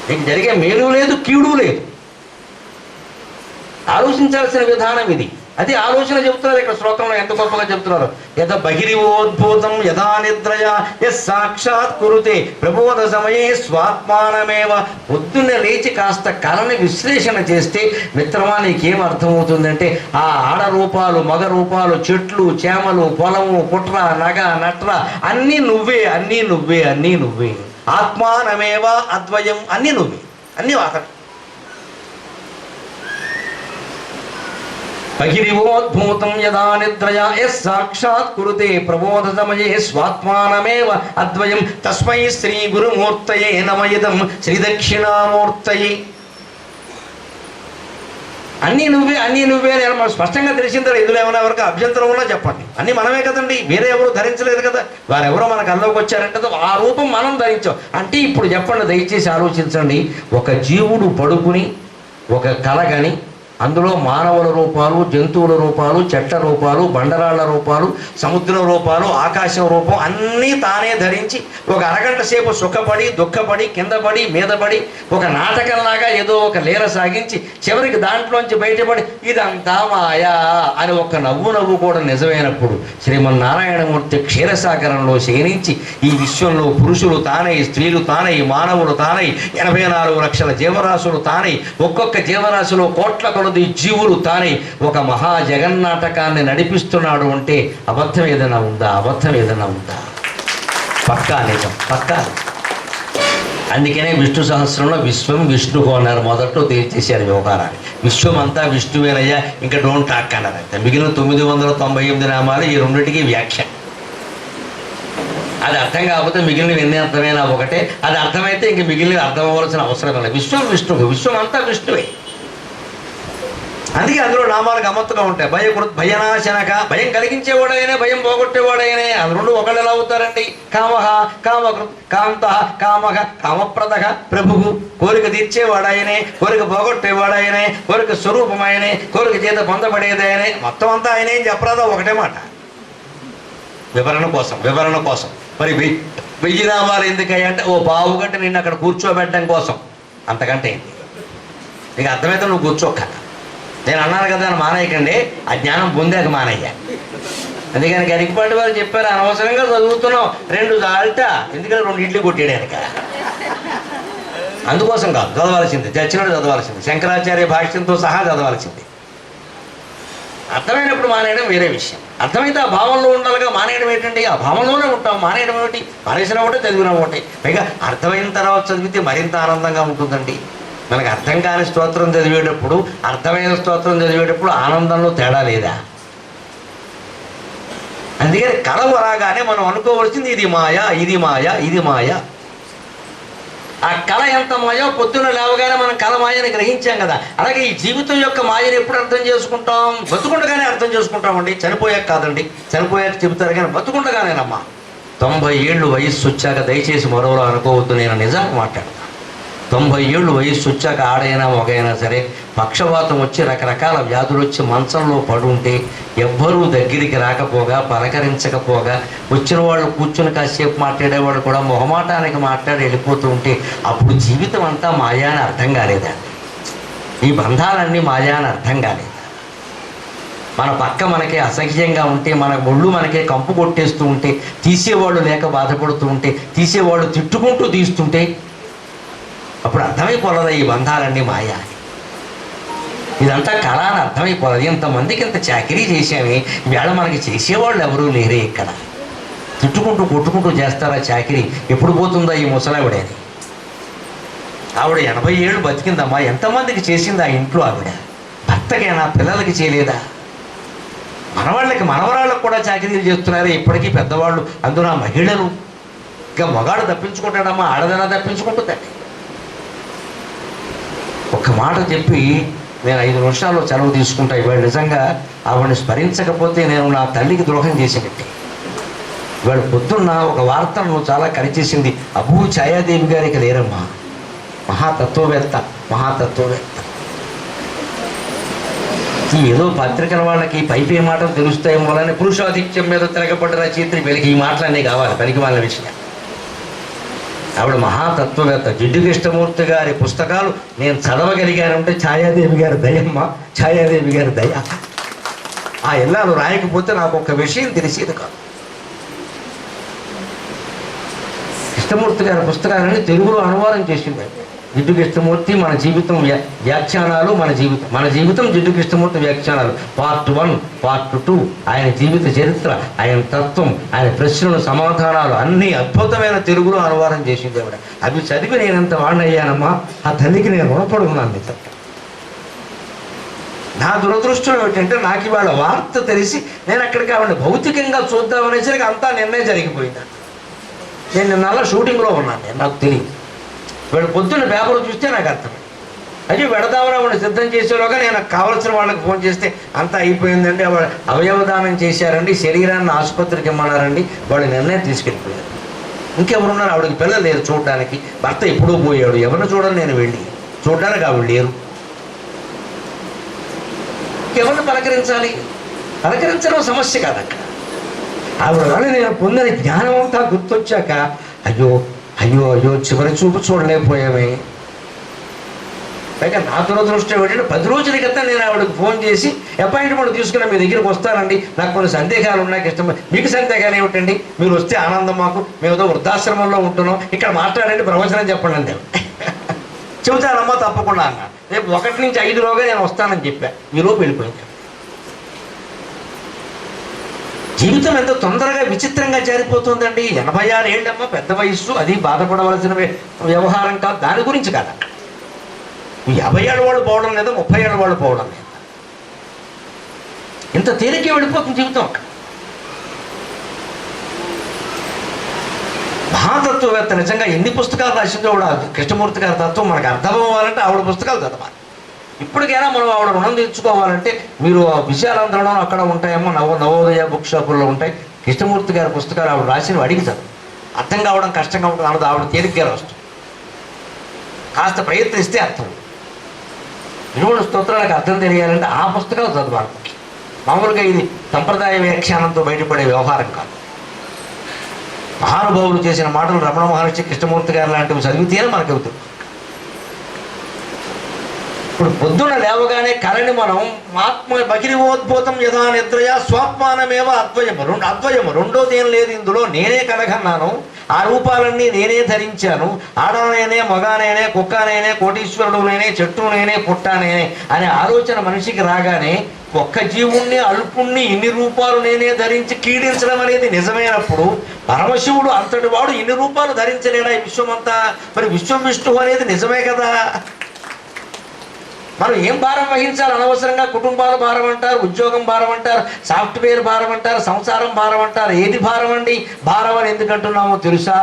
నీకు జరిగే మేలు లేదు, కీడు లేదు. ఆలోచించాల్సిన విధానం ఇది. అది ఆలోచన చెబుతున్నారు ఇక్కడ శ్లోకంలో, ఎంత గొప్పగా చెప్తున్నారు. యథ బహిరివోద్భూతం యథా నిద్రయ సాక్షాత్ కురుతే ప్రబోధ సమయే స్వాత్మానమేవ. పొద్దున్నే లేచి కాస్త కళని విశ్లేషణ చేస్తే మిత్రమా నీకేం అర్థమవుతుందంటే, ఆ ఆడ రూపాలు, మగ రూపాలు, చెట్లు, చేమలు, పొలము, పుట్ర, నగ, నట్ర అన్నీ నువ్వే, అన్నీ నువ్వే, అన్నీ నువ్వే. ఆత్మానమేవ అద్వయం, అన్నీ నువ్వే, అన్నీ అతడు. బహిరివోద్భూతం యదా నిద్రయా సాక్షాత్ కురుతే ప్రబోధ సమయే స్వాత్మానమేవ అద్వయం. తస్మై శ్రీ గురుమూర్తయే నమయిదం శ్రీ దక్షిణామూర్తయే. అన్నీ నువ్వే, అన్నీ నువ్వే అని మనం స్పష్టంగా తెలిసిందో. ఇందులో ఏమైనా ఎవరికి అభ్యంతరం ఉన్నా చెప్పండి. అన్నీ మనమే కదండి, వేరే ఎవరు ధరించలేదు కదా. వారెవరో మన కల్లోకి వచ్చారంటే ఆ రూపం మనం ధరించాం అంటే. ఇప్పుడు చెప్పండి, దయచేసి ఆలోచించండి. ఒక జీవుడు పడుకుని ఒక కలగని అందులో మానవుల రూపాలు, జంతువుల రూపాలు, చెట్ల రూపాలు, బండరాళ్ల రూపాలు, సముద్రం రూపాలు, ఆకాశం రూపం అన్నీ తానే ధరించి ఒక అరగంట సేపు సుఖపడి, దుఃఖపడి, కిందపడి, మీదపడి ఒక నాటకంలాగా ఏదో ఒక లీల సాగించి చివరికి దాంట్లోంచి బయటపడి ఇదంతా మాయా అని ఒక నవ్వు కూడా నిజమైనప్పుడు శ్రీమన్నారాయణమూర్తి క్షీరసాగరంలో శయనించి ఈ విశ్వంలో పురుషులు తానై, స్త్రీలు తానై, మానవులు తానై, 84 లక్షల జీవరాశులు తానై, ఒక్కొక్క జీవరాశిలో కోట్ల జీవులు తానై ఒక మహా జగన్నాటకాన్ని నడిపిస్తున్నాడు అంటే అబద్ధం ఏదైనా ఉందా? అబద్ధం ఏదైనా ఉందా? పక్కా నిజం, పక్కా. అందుకనే విష్ణు సహస్రంలో విశ్వం విష్ణువు అన్నారు. మొదట్లో తేల్చేశారు వ్యవహారాన్ని. విశ్వం అంతా విష్ణువేనయ్యా, ఇంకా డోంట్ టాక్ అన్నారంటే. మిగిలిన 998 నామాలు ఈ రెండింటికి వ్యాఖ్య. అది అర్థం కాకపోతే మిగిలినవి ఎన్ని అర్థమైనా ఒకటే. అది అర్థమైతే ఇంక మిగిలినవి అర్థం అవ్వాల్సిన అవసరం లేదు. విశ్వం విష్ణువు, విశ్వం అంతా విష్ణువే. అందుకే అందులో నామాలు గమ్మత్తుగా ఉంటాయి. భయనాశనక, భయం కలిగించేవాడైనా, భయం పోగొట్టేవాడైనా. అది రెండు ఒకళ్ళు ఎలా అవుతారండి? కామహ, కామకృత్, కాంత, కామక, కామప్రదక, ప్రభువు, కోరిక తీర్చేవాడాయనే, కోరిక పోగొట్టేవాడాయనే, కోరిక స్వరూపమాయనే, కోరిక చేత పొందబడేదాయనే. మొత్తం అంతా ఆయన ఏం చెప్పరాదో ఒకటే మాట, వివరణ కోసం. మరి 1000 నామాలు ఎందుకయ్యా అంటే, ఓ పావు గంట నిన్ను అక్కడ కూర్చోబెట్టడం కోసం. అంతకంటే ఏంటి? నీకు అర్థమైతే నువ్వు కూర్చోక్క. నేను అన్నాను కదా అని మానేయకండి, ఆ జ్ఞానం పొందాక మానయ్యా. అందుకని గరికపాటి వారు చెప్పారు, అనవసరంగా చదువుతున్నాం 2 దాల్ట, ఎందుకంటే 2 ఇడ్లీ కొట్టేయడానిక. అందుకోసం కాదు, చదవాల్సింది, చచ్చినట్టు చదవాల్సింది, శంకరాచార్య భాష్యంతో సహా చదవాల్సింది. అర్థమైనప్పుడు మానేయడం వేరే విషయం. అర్థమైతే ఆ భావంలో ఉండాలిగా. మానేయడం ఏంటండి? ఆ భావంలోనే ఉంటాం. మానేయడం ఏమిటి? మానేసిన ఒకటే, చదివిన ఒకటే. పైగా అర్థమైన తర్వాత చదివితే మరింత ఆనందంగా ఉంటుందండి. మనకు అర్థం కాని స్తోత్రం చదివేటప్పుడు, అర్థమైన స్తోత్రం చదివేటప్పుడు ఆనందంలో తేడా లేదా? అందుకని కళ రాగానే మనం అనుకోవలసింది ఇది మాయ, ఇది మాయ, ఇది మాయ. ఆ కళ ఎంత మాయో పొద్దున్న లేవగానే మనం కళ మాయని గ్రహించాం కదా. అలాగే ఈ జీవితం యొక్క మాయని ఎప్పుడు అర్థం చేసుకుంటాం? బతుకుండగానే అర్థం చేసుకుంటామండి, చనిపోయాక కాదండి. చనిపోయాక చెబుతారు కానీ బతుకుండగానేనమ్మా. 90 ఏళ్ళు వయస్సు వచ్చాక దయచేసి మరోలా అనుకోవద్దు, నేను నిజంగా మాట్లాడతాను. 90 ఏళ్ళు వయస్సు వచ్చాక ఆడైనా మగైనా సరే పక్షవాతం వచ్చి రకరకాల వ్యాధులు వచ్చి మంచంలో పడుంటే ఎవ్వరూ దగ్గరికి రాకపోగా, పలకరించకపోగా, వచ్చిన వాళ్ళు కూర్చుని కాసేపు మాట్లాడేవాళ్ళు కూడా మొహమాటానికి మాట్లాడి వెళ్ళిపోతూ ఉంటే అప్పుడు జీవితం అంతా మాయా అని అర్థం కాలేదా? ఈ బంధాలన్నీ మాయా అని అర్థం కాలేదా? మన పక్క మనకే అసహ్యంగా ఉంటే, మన ఒళ్ళు మనకే కంపు కొట్టేస్తూ ఉంటే, తీసేవాళ్ళు లేక బాధపడుతూ ఉంటే, తీసేవాళ్ళు తిట్టుకుంటూ తీస్తుంటే అప్పుడు అర్థమైపోలేదా ఈ బంధాలన్నీ మాయా అని? ఇదంతా కళ అని అర్థమైపోతుంది. ఇంతమందికి ఇంత చాకరీ చేశామే, వేళ మనకి చేసేవాళ్ళు ఎవరూ లేరే ఇక్కడ. తిట్టుకుంటూ కొట్టుకుంటూ చేస్తారా చాకరీ, ఎప్పుడు పోతుందా ఈ ముసలావిడని. ఆవిడ 80 ఏళ్ళు బతికిందమ్మా, ఎంతమందికి చేసింది ఆ ఇంట్లో ఆవిడ. భర్తకైనా పిల్లలకి చేయలేదా? మనవాళ్ళకి మనవరాళ్ళకు కూడా చాకరీలు చేస్తున్నారు ఇప్పటికీ పెద్దవాళ్ళు, అందులో మహిళలు. ఇంకా మగాడు తప్పించుకుంటాడమ్మా, ఆడదలా తప్పించుకుంటుందండి. ఒక్క మాట చెప్పి నేను 5 నిమిషాల్లో సెలవు తీసుకుంటా. ఇవాళ నిజంగా ఆవిడని స్మరించకపోతే నేను నా తల్లికి ద్రోహం చేసినట్టే. ఇవాళ పొద్దున్న ఒక వార్తను చాలా కరిచేసింది. అబూ ఛాయాదేవి గారికి లేరమ్మా, మహాతత్వవేత్త. ఏదో పత్రికల వాళ్ళకి పైపే మాటలు తెలుస్తాయేమో అని పురుషాధిక్యం మీద తిరగబడ్డ రచయిత్రి వీళ్ళకి ఈ మాటలన్నీ కావాలి, పనికి వాళ్ళ విషయం. ఆవిడ మహాతత్వవేత్త. జిడ్డు కృష్ణమూర్తి గారి పుస్తకాలు నేను చదవగలిగానంటే ఛాయాదేవి గారి దయమ్మ, ఛాయాదేవి గారి దయ. ఆ ఇల్లాలు రాయకపోతే నాకు ఒక విషయం తెలిసేది కాదు. కృష్ణమూర్తి గారి పుస్తకాలని తెలుగులో అనువాదం చేసింది జిడ్డు కృష్ణమూర్తి. మన జీవితం వ్యాఖ్యానాలు, మన జీవితం జిడ్డు కృష్ణమూర్తి వ్యాఖ్యానాలు పార్ట్ 1, పార్ట్ 2, ఆయన జీవిత చరిత్ర, ఆయన తత్వం, ఆయన ప్రశ్నలు, సమాధానాలు అన్నీ అద్భుతమైన తెలుగులో అనువాదం చేసింది ఆవిడ. అవి చదివి నేనంత వాడినయ్యానమ్మా, ఆ తల్లికి నేను రుణపడున్నాను నిజంగా. నా దురదృష్టం ఏమిటంటే నాకు ఇవాళ వార్త తెలిసి నేను అక్కడికి ఆవిడ భౌతికంగా చూద్దామనేసరికి అంతా నిన్నే జరిగిపోయింది. నేను నిన్న షూటింగ్లో ఉన్నాను, నాకు తెలియదు. వీళ్ళు పొద్దున్న పేపర్ చూస్తే నాకు అర్థం. అదే వెడదామని ఆవిడ సిద్ధం చేసేలోగా నేను కావాల్సిన వాళ్ళకి ఫోన్ చేస్తే అంతా అయిపోయిందండి, అవయవదానం చేశారండి, శరీరాన్ని ఆసుపత్రికి ఇమ్మన్నారండి, వాళ్ళు నిర్ణయం తీసుకెళ్ళిపోయారు. ఇంకెవరున్నారు? ఆవిడకి పిల్లలు లేరు చూడడానికి, భర్త ఎప్పుడూ పోయాడు, ఎవరిని చూడాలి నేను వెళ్ళి చూడడానికి ఆవిడ లేరు. ఇంకెవరిని పలకరించాలి? పలకరించడం సమస్య కాదు అక్కడ. ఆవిడ వల్ల నేను పొందిన జ్ఞానం అంతా గుర్తొచ్చాక అయ్యో అయ్యో అయ్యో చివరి చూపు చూడలేకపోయామే. పైగా నా దురదృష్టం ఏంటంటే 10 రోజుల క్రితం నేను ఆవిడకి ఫోన్ చేసి అపాయింట్మెంట్ తీసుకుని మీ దగ్గరికి వస్తానండి, నాకు కొన్ని సందేహాలు ఉన్నాయి, ఇష్టం. మీకు సందేహాలు ఏమిటండి, మీరు వస్తే ఆనందం మాకు, మేము ఏదో వృద్ధాశ్రమంలో ఉంటున్నాం, ఇక్కడ మాట్లాడండి, ప్రవచనం చెప్పండి అంతే. చెబుతానమ్మా తప్పకుండా అన్న. రేపు 1 నుంచి 5లోగా నేను వస్తానని చెప్పా. ఈలోపు వెళ్ళిపోయింది. జీవితం ఎంత తొందరగా విచిత్రంగా జారిపోతుందండి. 86 ఏళ్ళమ్మ, పెద్ద వయస్సు. అది బాధపడవలసిన వ్యవహారం కాదు, దాని గురించి కాదు. 50 ఏళ్ళ వాళ్ళు పోవడం లేదా, 30 ఏళ్ళ వాళ్ళు పోవడం లేదా, ఇంత తేలికే వెళ్ళిపోతుంది జీవితం. మహాతత్వవేత్త నిజంగా ఎన్ని పుస్తకాలు రాసిందో కూడా కృష్ణమూర్తి గారి తత్వం మనకు అర్థం అవ్వాలంటే ఆవిడ పుస్తకాలు చదవాలి. ఇప్పటికైనా మనం ఆవిడ రుణం తెచ్చుకోవాలంటే మీరు విశాలాంధ్రలో అక్కడ ఉంటాయేమో, నవోదయ బుక్ షాపుల్లో ఉంటాయి. కృష్ణమూర్తి గారి పుస్తకాలు ఆవిడ రాసినవి అడిగి చదువు. అర్థం కావడం కష్టంగా ఉంటుంది, అన్నది ఆవిడ తేలిగ్గా వస్తుంది. కాస్త ప్రయత్నిస్తే అర్థం. 20 స్తోత్రాలకు అర్థం తెలియాలంటే ఆ పుస్తకాలు చదవాలి. మామూలుగా ఇది సంప్రదాయ వ్యాఖ్యానంతో బయటపడే వ్యవహారం కాదు. మహానుభావులు చేసిన మాటలు రమణ మహర్షి, కృష్ణమూర్తి గారు లాంటివి చదివితేనే మనకు అవుతుంది. ఇప్పుడు పొద్దున లేవగానే కళని మనం ఆత్మ బకిరివోద్భూతం యథా నిద్రయ స్వాత్మానమేవ అద్వయము రెండోది ఏం లేదు ఇందులో. నేనే కలగన్నాను, ఆ రూపాలన్నీ నేనే ధరించాను. ఆడనేనే, మగానేనే, కుక్కనేనే, కోటీశ్వరుడునేనే, చెట్టునేనే, పుట్టానేనే అనే ఆలోచన మనిషికి రాగానే ఒక్క జీవుణ్ణి, అల్పుణ్ణి ఇన్ని రూపాలు నేనే ధరించి కీడించడం అనేది నిజమైనప్పుడు పరమశివుడు అంతటి వాడు ఇన్ని రూపాలు ధరించలేడా ఈ విశ్వమంతా? మరి విశ్వం విష్ణువు అనేది నిజమే కదా. మనం ఏం భారం వహించాలి? అనవసరంగా కుటుంబాల భారం అంటారు, ఉద్యోగం భారం అంటారు, సాఫ్ట్వేర్ భారం అంటారు, సంసారం భారం అంటారు. ఏది భారం అండి? భారం అని ఎందుకంటున్నామో తెలుసా?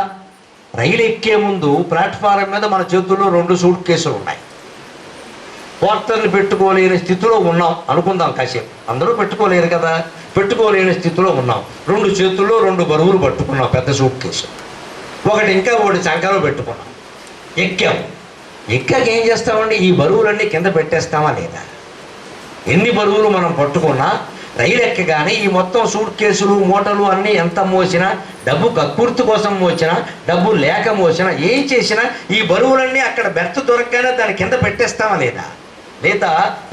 రైలు ఎక్కే ముందు ప్లాట్ఫారం మీద మన చేతుల్లో 2 సూట్ కేసులు ఉన్నాయి. పోర్టర్లు పెట్టుకోలేని స్థితిలో ఉన్నాం అనుకుందాం కాసేపు. అందరూ పెట్టుకోలేరు కదా, పెట్టుకోలేని స్థితిలో ఉన్నాం. 2 చేతుల్లో 2 బరువులు పట్టుకున్నాం, పెద్ద సూట్ కేసు. ఒకటి చంకలో పెట్టుకున్నాం. ఎక్కాక ఏం చేస్తామండి? ఈ బరువులన్నీ కింద పెట్టేస్తామా లేదా? ఎన్ని బరువులు మనం పట్టుకున్నా రైలు ఎక్కగానే ఈ మొత్తం సూట్ కేసులు, మూటలు అన్నీ ఎంత మోసినా, డబ్బు కక్కుర్తి కోసం మోసినా, డబ్బు లేక మోసినా, ఏం చేసినా ఈ బరువులన్నీ అక్కడ బెర్త్ దొరకగానే దాని కింద పెట్టేస్తామా లేదా?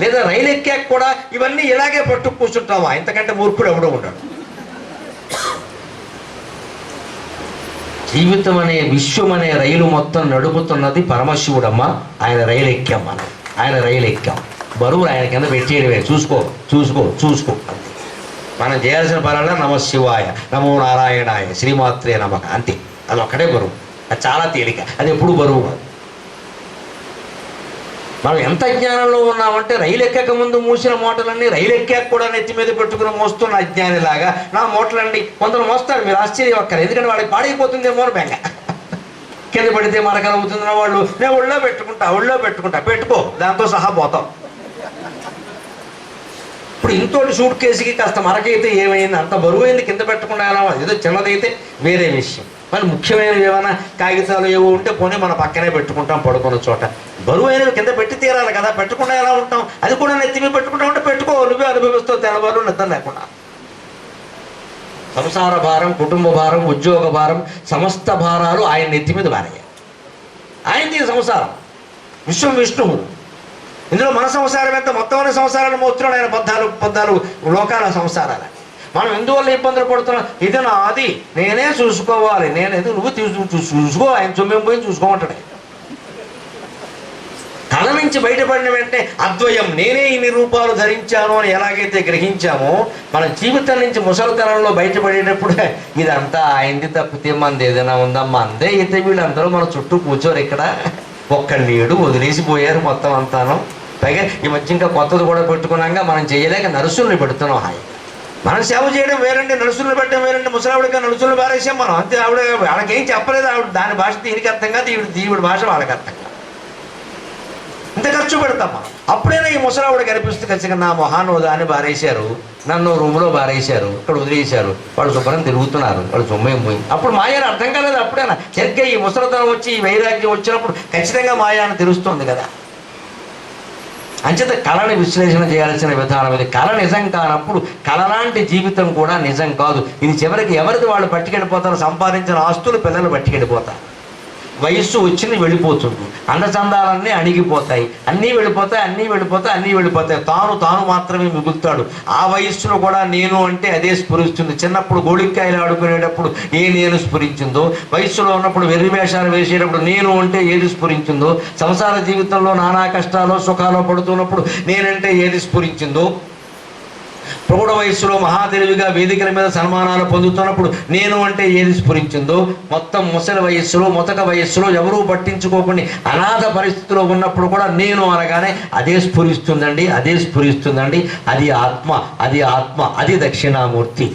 లేదా రైలు ఎక్కాక కూడా ఇవన్నీ ఇలాగే పట్టు కూర్చుంటామా? ఇంతకంటే మూర్ఖుడు ఎవడో ఉండడు. జీవితం అనే, విశ్వం అనే రైలు మొత్తం నడుపుతున్నది పరమశివుడమ్మ. ఆయన రైలు ఎక్కాం మనం, ఆయన రైలు ఎక్కాం. బరువులు ఆయన కింద పెట్టేయడమే. చూసుకో చూసుకో చూసుకో అంతే. మనం చేయాల్సిన పనుల్లో నమ శివాయ, నమో నారాయణాయ, శ్రీమాత్రే నమః అంతే. అది ఒక్కటే బరువు. అది చాలా తేలిక. అది ఎప్పుడు బరువు కాదు. మనం ఎంత అజ్ఞానంలో ఉన్నామంటే రైలు ఎక్కక ముందు మూసిన మూటలన్నీ రైలు ఎక్కాక కూడా నెత్తి మీద పెట్టుకుని మోస్తున్న అజ్ఞానిలాగా నా మూటలండి కొందరు మోస్తాడు. మీరు ఆశ్చర్యం ఒక్కరు, ఎందుకంటే వాడికి పాడైపోతుందేమో అని బెంగ. కింద పడితే మరకలు అవుతుందిన్న వాళ్ళు నేను ఒళ్ళో పెట్టుకుంటా పెట్టుకో, దాంతో సహా పోతాం. ఇప్పుడు ఇంతోటి సూట్ కేసుకి కాస్త మరకైతే ఏమైంది, అంత బరువైంది కింద పెట్టకుండా ఎలా, ఏదో చిన్నదైతే వేరే విషయం. మరి ముఖ్యమైనవి ఏమైనా కాగితాలు ఏవో ఉంటే పోనీ మన పక్కనే పెట్టుకుంటాం పడుకున్న చోట. బరువైనవి కింద పెట్టి తీరాలి కదా, పెట్టకుండా ఎలా ఉంటాం? అది కూడా నెత్తి మీద పెట్టుకుంటా ఉంటే పెట్టుకో, నువ్వే అనుభవిస్తావు తెల్లవారు నిద్ర లేకుండా. సంసార భారం, కుటుంబ భారం, ఉద్యోగ భారం, సమస్త భారాలు ఆయన నెత్తి మీద భారయ్యాయి. ఆయనది సంసారం, విశ్వం విష్ణువు. ఇందులో మన సంసారం ఎంత, మొత్తం అనే సంసారాలు మోస్తున్నాడు ఆయన. 14 లోకాల సంసారాలు. మనం ఎందువల్ల ఇబ్బందులు పడుతున్నాం? ఇది నాది, నేనే చూసుకోవాలి, నేను ఎందుకు నువ్వు చూసుకో, ఆయన సొమ్మేం పోయి చూసుకోమంటాడు. కళ నుంచి బయటపడిన వెంటనే అద్వయం, నేనే ఇన్ని రూపాలు ధరించాను అని ఎలాగైతే గ్రహించామో, మన జీవితం నుంచి ముసలితనంలో బయటపడేటప్పుడు ఇదంతా ఆయనది తప్పితే మనది ఏదైనా ఉందమ్మా, అందే అయితే వీళ్ళందరూ మన చుట్టూ కూర్చోరు ఇక్కడ, ఒక్క నీడు వదిలేసిపోయారు మొత్తం అంతాను. పైగా ఈ మధ్య ఇంకా కొత్తది కూడా పెట్టుకున్నాక మనం చేయలేక నర్సుల్ని పెడుతున్నాం. హాయి మనం సేవ చేయడం వేరండి, నర్సులు పెట్టడం వేరండి. ముసలావిడిగా నర్సులు పారేసాం మనం అంతే. వాళ్ళకేం చెప్పలేదు. ఆవిడ దాని భాష దీనికి అర్థం కాదు, ఈవిడ భాష వాళ్ళకి అర్థం కాదు. ఇంత ఖర్చు పెడతాం మనం. అప్పుడైనా ఈ ముసలావిడ కనిపిస్తుంది, ఖచ్చితంగా నా మొహాన్ని దాన్ని బారేశారు, నన్ను రూమ్లో బారేశారు, ఇక్కడ వదిలేశారు, వాళ్ళు శుభ్రం తిరుగుతున్నారు, వాళ్ళు సొమ్మేం పోయి. అప్పుడు మాయాన్ని అర్థం కాలేదు. అప్పుడైనా సరిగ్గా ఈ ముసలితనం వచ్చి ఈ వైరాగ్యం వచ్చినప్పుడు ఖచ్చితంగా మాయాన్ని తెలుస్తుంది కదా. అంచేత కళని విశ్లేషణ చేయాల్సిన విధానం ఇది. కళ నిజం కానప్పుడు కళ లాంటి జీవితం కూడా నిజం కాదు. ఇది చివరికి ఎవరిది వాళ్ళు పట్టుకెళ్ళిపోతారు. సంపాదించిన ఆస్తులు పిల్లలు పట్టుకెళ్ళిపోతారు. వయస్సు వచ్చింది వెళ్ళిపోతుంది, అందచందాలన్నీ అణిగిపోతాయి, అన్నీ వెళ్ళిపోతాయి. తాను మాత్రమే మిగులుతాడు. ఆ వయస్సులో కూడా నేను అంటే అదే స్ఫురిస్తుంది. చిన్నప్పుడు గోళిక్కాయలు ఆడుకునేటప్పుడు నేను స్ఫురించిందో, వయస్సులో ఉన్నప్పుడు వెర్రి వేషాలు వేసేటప్పుడు నేను అంటే ఏది స్ఫురించిందో, సంసార జీవితంలో నానా కష్టాలు సుఖాలు పడుతున్నప్పుడు నేనంటే ఏది స్ఫురించిందో, ప్రౌఢ వయస్సులో మహాదేవిగా వేదికల మీద సన్మానాలు పొందుతున్నప్పుడు నేను అంటే ఏది స్ఫురించిందో, మొత్తం ముసలి వయస్సులో మొతక వయస్సులో ఎవరూ పట్టించుకోకుండా అనాథ పరిస్థితిలో ఉన్నప్పుడు కూడా నేను అనగానే అదే స్ఫురిస్తుందండి. అది ఆత్మ, అది దక్షిణామూర్తి.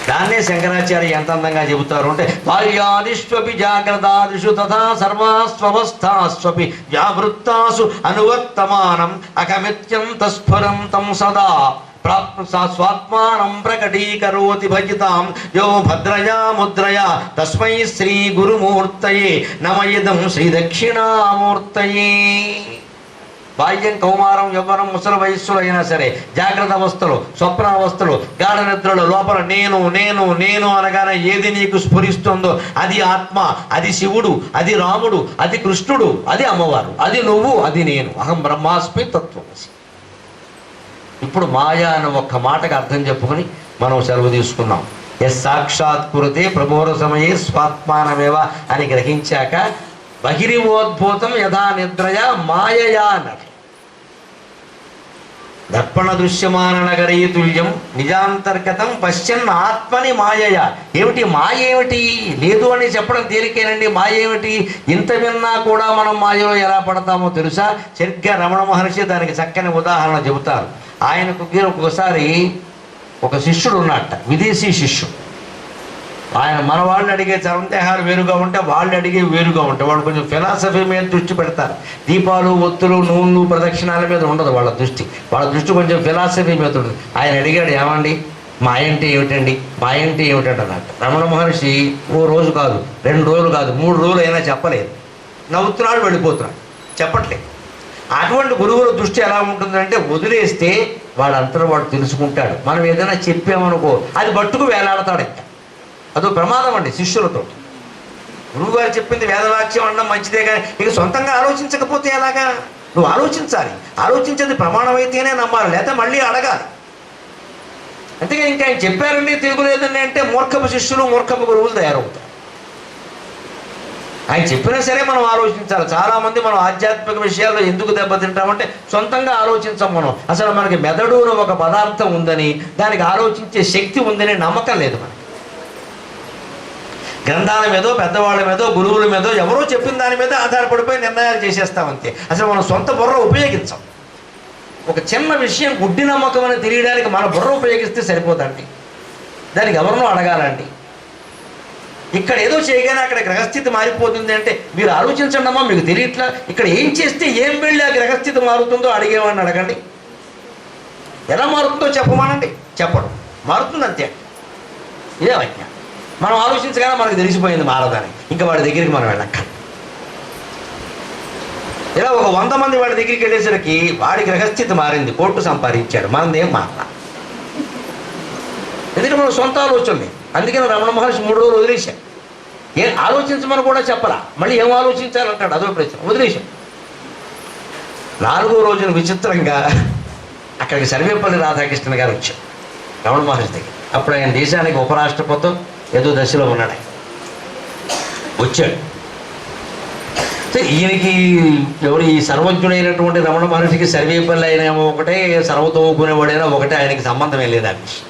దాన్నే శంకరాచార్య ఎంత అందంగా చెబుతారు అంటే, బాల్యాదిష్వపి జాగ్రత్తాదిషు తథా సర్వాస్వస్థాస్వపి జావృత్తాసు అనువర్తమానం అకమిత్యం తస్ఫురంతం సదా స్వాత్మానం ప్రకటీకరోతి భజితాం యో భద్రయా ముద్రయా తస్మై శ్రీ గురుమూర్తయే నమయిదం శ్రీ దక్షిణామూర్తయే. బాల్యం, కౌమారం, యవ్వనం, ముసలి వయస్సులో అయినా సరే, జాగ్రత్త అవస్థలు, స్వప్నావస్థలు, గాఢ నిద్రలో లోపల నేను అనగానే ఏది నీకు స్ఫురిస్తుందో అది ఆత్మ, అది శివుడు, అది రాముడు, అది కృష్ణుడు, అది అమ్మవారు, అది నువ్వు, అది నేను. అహం బ్రహ్మాస్మి తత్వమసి. ఇప్పుడు మాయా అని ఒక్క మాటకు అర్థం చెప్పుకొని మనం సెలవు తీసుకున్నాం. సాక్షాత్కృతే ప్రబోధ సమయే స్వాత్మానమేవ అని గ్రహించాక బహిరివోద్భూతం యథా నిద్రయా మాయయా అన్నది. దర్పణ దృశ్యమాన నగరీ తుల్యం నిజాంతర్గతం పశ్చన్ ఆత్మని మాయయా. ఏమిటి మాయ? ఏమిటి లేదు అని చెప్పడం తేలికేనండి. మాయ ఏమిటి? ఇంత విన్నా కూడా మనం మాయలో ఎలా పడతామో తెలుసా? సరిగ్గా రమణ మహర్షి దానికి చక్కని ఉదాహరణ చెబుతారు. ఆయనకు ఒకసారి ఒక శిష్యుడు ఉన్నట్ట, విదేశీ శిష్యుడు. ఆయన మన వాళ్ళు అడిగే సందేహాలు వేరుగా ఉంటే వాళ్ళు అడిగే వేరుగా ఉంటాయి. వాళ్ళు కొంచెం ఫిలాసఫీ మీద దృష్టి పెడతారు. దీపాలు, ఒత్తులు, నూనెలు, ప్రదక్షిణాల మీద ఉండదు వాళ్ళ దృష్టి. కొంచెం ఫిలాసఫీ మీద ఉంటుంది. ఆయన అడిగాడు, ఏమండి మాయ అంటే ఏమిటండి అన్నట్టు. రమణ మహర్షి ఓ రోజు కాదు, 2 రోజులు కాదు, 3 రోజులు అయినా చెప్పలేదు. నవ్వుతున్నాడు, వెళ్ళిపోతున్నాడు, చెప్పట్లేదు. అటువంటి గురువుల దృష్టి ఎలా ఉంటుందంటే, వదిలేస్తే వాడంతలో వాడు తెలుసుకుంటాడు. మనం ఏదైనా చెప్పామనుకో అది పట్టుకు వేలాడతాడు. ఇంకా అదో ప్రమాదం అండి శిష్యులతో. గురువుగారు చెప్పింది వేదవాక్యం అనడం మంచిదే, కానీ ఇక సొంతంగా ఆలోచించకపోతే ఎలాగా? నువ్వు ఆలోచించాలి. ఆలోచించేది ప్రమాణం అయితేనే నమ్మాలి, లేదా మళ్ళీ అడగాలి. అంతేగా ఇంకా ఆయన చెప్పారండి తిరుగులేదండి అంటే మూర్ఖపు శిష్యులు, మూర్ఖపు గురువులు తయారవుతారు. ఆయన చెప్పినా సరే మనం ఆలోచించాలి. చాలామంది మనం ఆధ్యాత్మిక విషయాల్లో ఎందుకు దెబ్బతింటామంటే సొంతంగా ఆలోచించాం. మనం అసలు మనకి మెదడులో ఒక పదార్థం ఉందని, దానికి ఆలోచించే శక్తి ఉందని నమ్మకం లేదు మనకి. గ్రంథాల మీదో, పెద్దవాళ్ళ మీదో, గురువుల మీదో ఎవరో చెప్పిన దాని మీద ఆధారపడిపోయి నిర్ణయాలు చేసేస్తామంతే. అసలు మనం సొంత బుర్ర ఉపయోగించాం. ఒక చిన్న విషయం గుడ్డి నమ్మకం అని తెలియడానికి మన బుర్ర ఉపయోగిస్తే సరిపోదండి. దానికి ఎవరినో అడగాలండి. ఇక్కడ ఏదో చేయగానే అక్కడ గ్రహస్థితి మారిపోతుంది అంటే మీరు ఆలోచించండి అమ్మా, మీకు తెలియట్లా ఇక్కడ ఏం చేస్తే ఏం వెళ్ళి ఆ గ్రహస్థితి మారుతుందో అడిగేవాడిని అడగండి. ఎలా మారుతుందో చెప్పమానండి, చెప్పడం మారుతుంది అంతే. ఇదే వైజ్ఞ. మనం ఆలోచించగానే మనకు తెలిసిపోయింది మారదని, ఇంకా వాడి దగ్గరికి మనం వెళ్ళక్క. ఇలా ఒక 100 మంది వాడి దగ్గరికి వెళ్ళేసరికి వాడి గ్రహస్థితి మారింది, కోర్టు సంపాదించాడు, మనదేం మారలా. ఎందుకంటే మనం సొంత ఆలోచనలే. అందుకని రమణ మహర్షి 3 రోజులు వదిలేశాడు. ఏం ఆలోచించమని కూడా చెప్పరా, మళ్ళీ ఏం ఆలోచించాలంటాడు, అదో ప్రశ్న. వదిలేశాం. 4వ రోజున విచిత్రంగా అక్కడికి సర్వేపల్లి రాధాకృష్ణ గారు వచ్చారు రమణ మహర్షి దగ్గర. అప్పుడు ఆయన దేశానికి ఉపరాష్ట్రపతి ఏదో దశలో ఉన్నాడు. ఆయన వచ్చాడు. ఈయనకి ఎవరు, ఈ సర్వజ్ఞుడైనటువంటి రమణ మహర్షికి సర్వేపల్లి అయినేమో ఒకటే, సర్వతోముకునేవాడైనా ఒకటే, ఆయనకి సంబంధమే లేదు ఆ విషయం.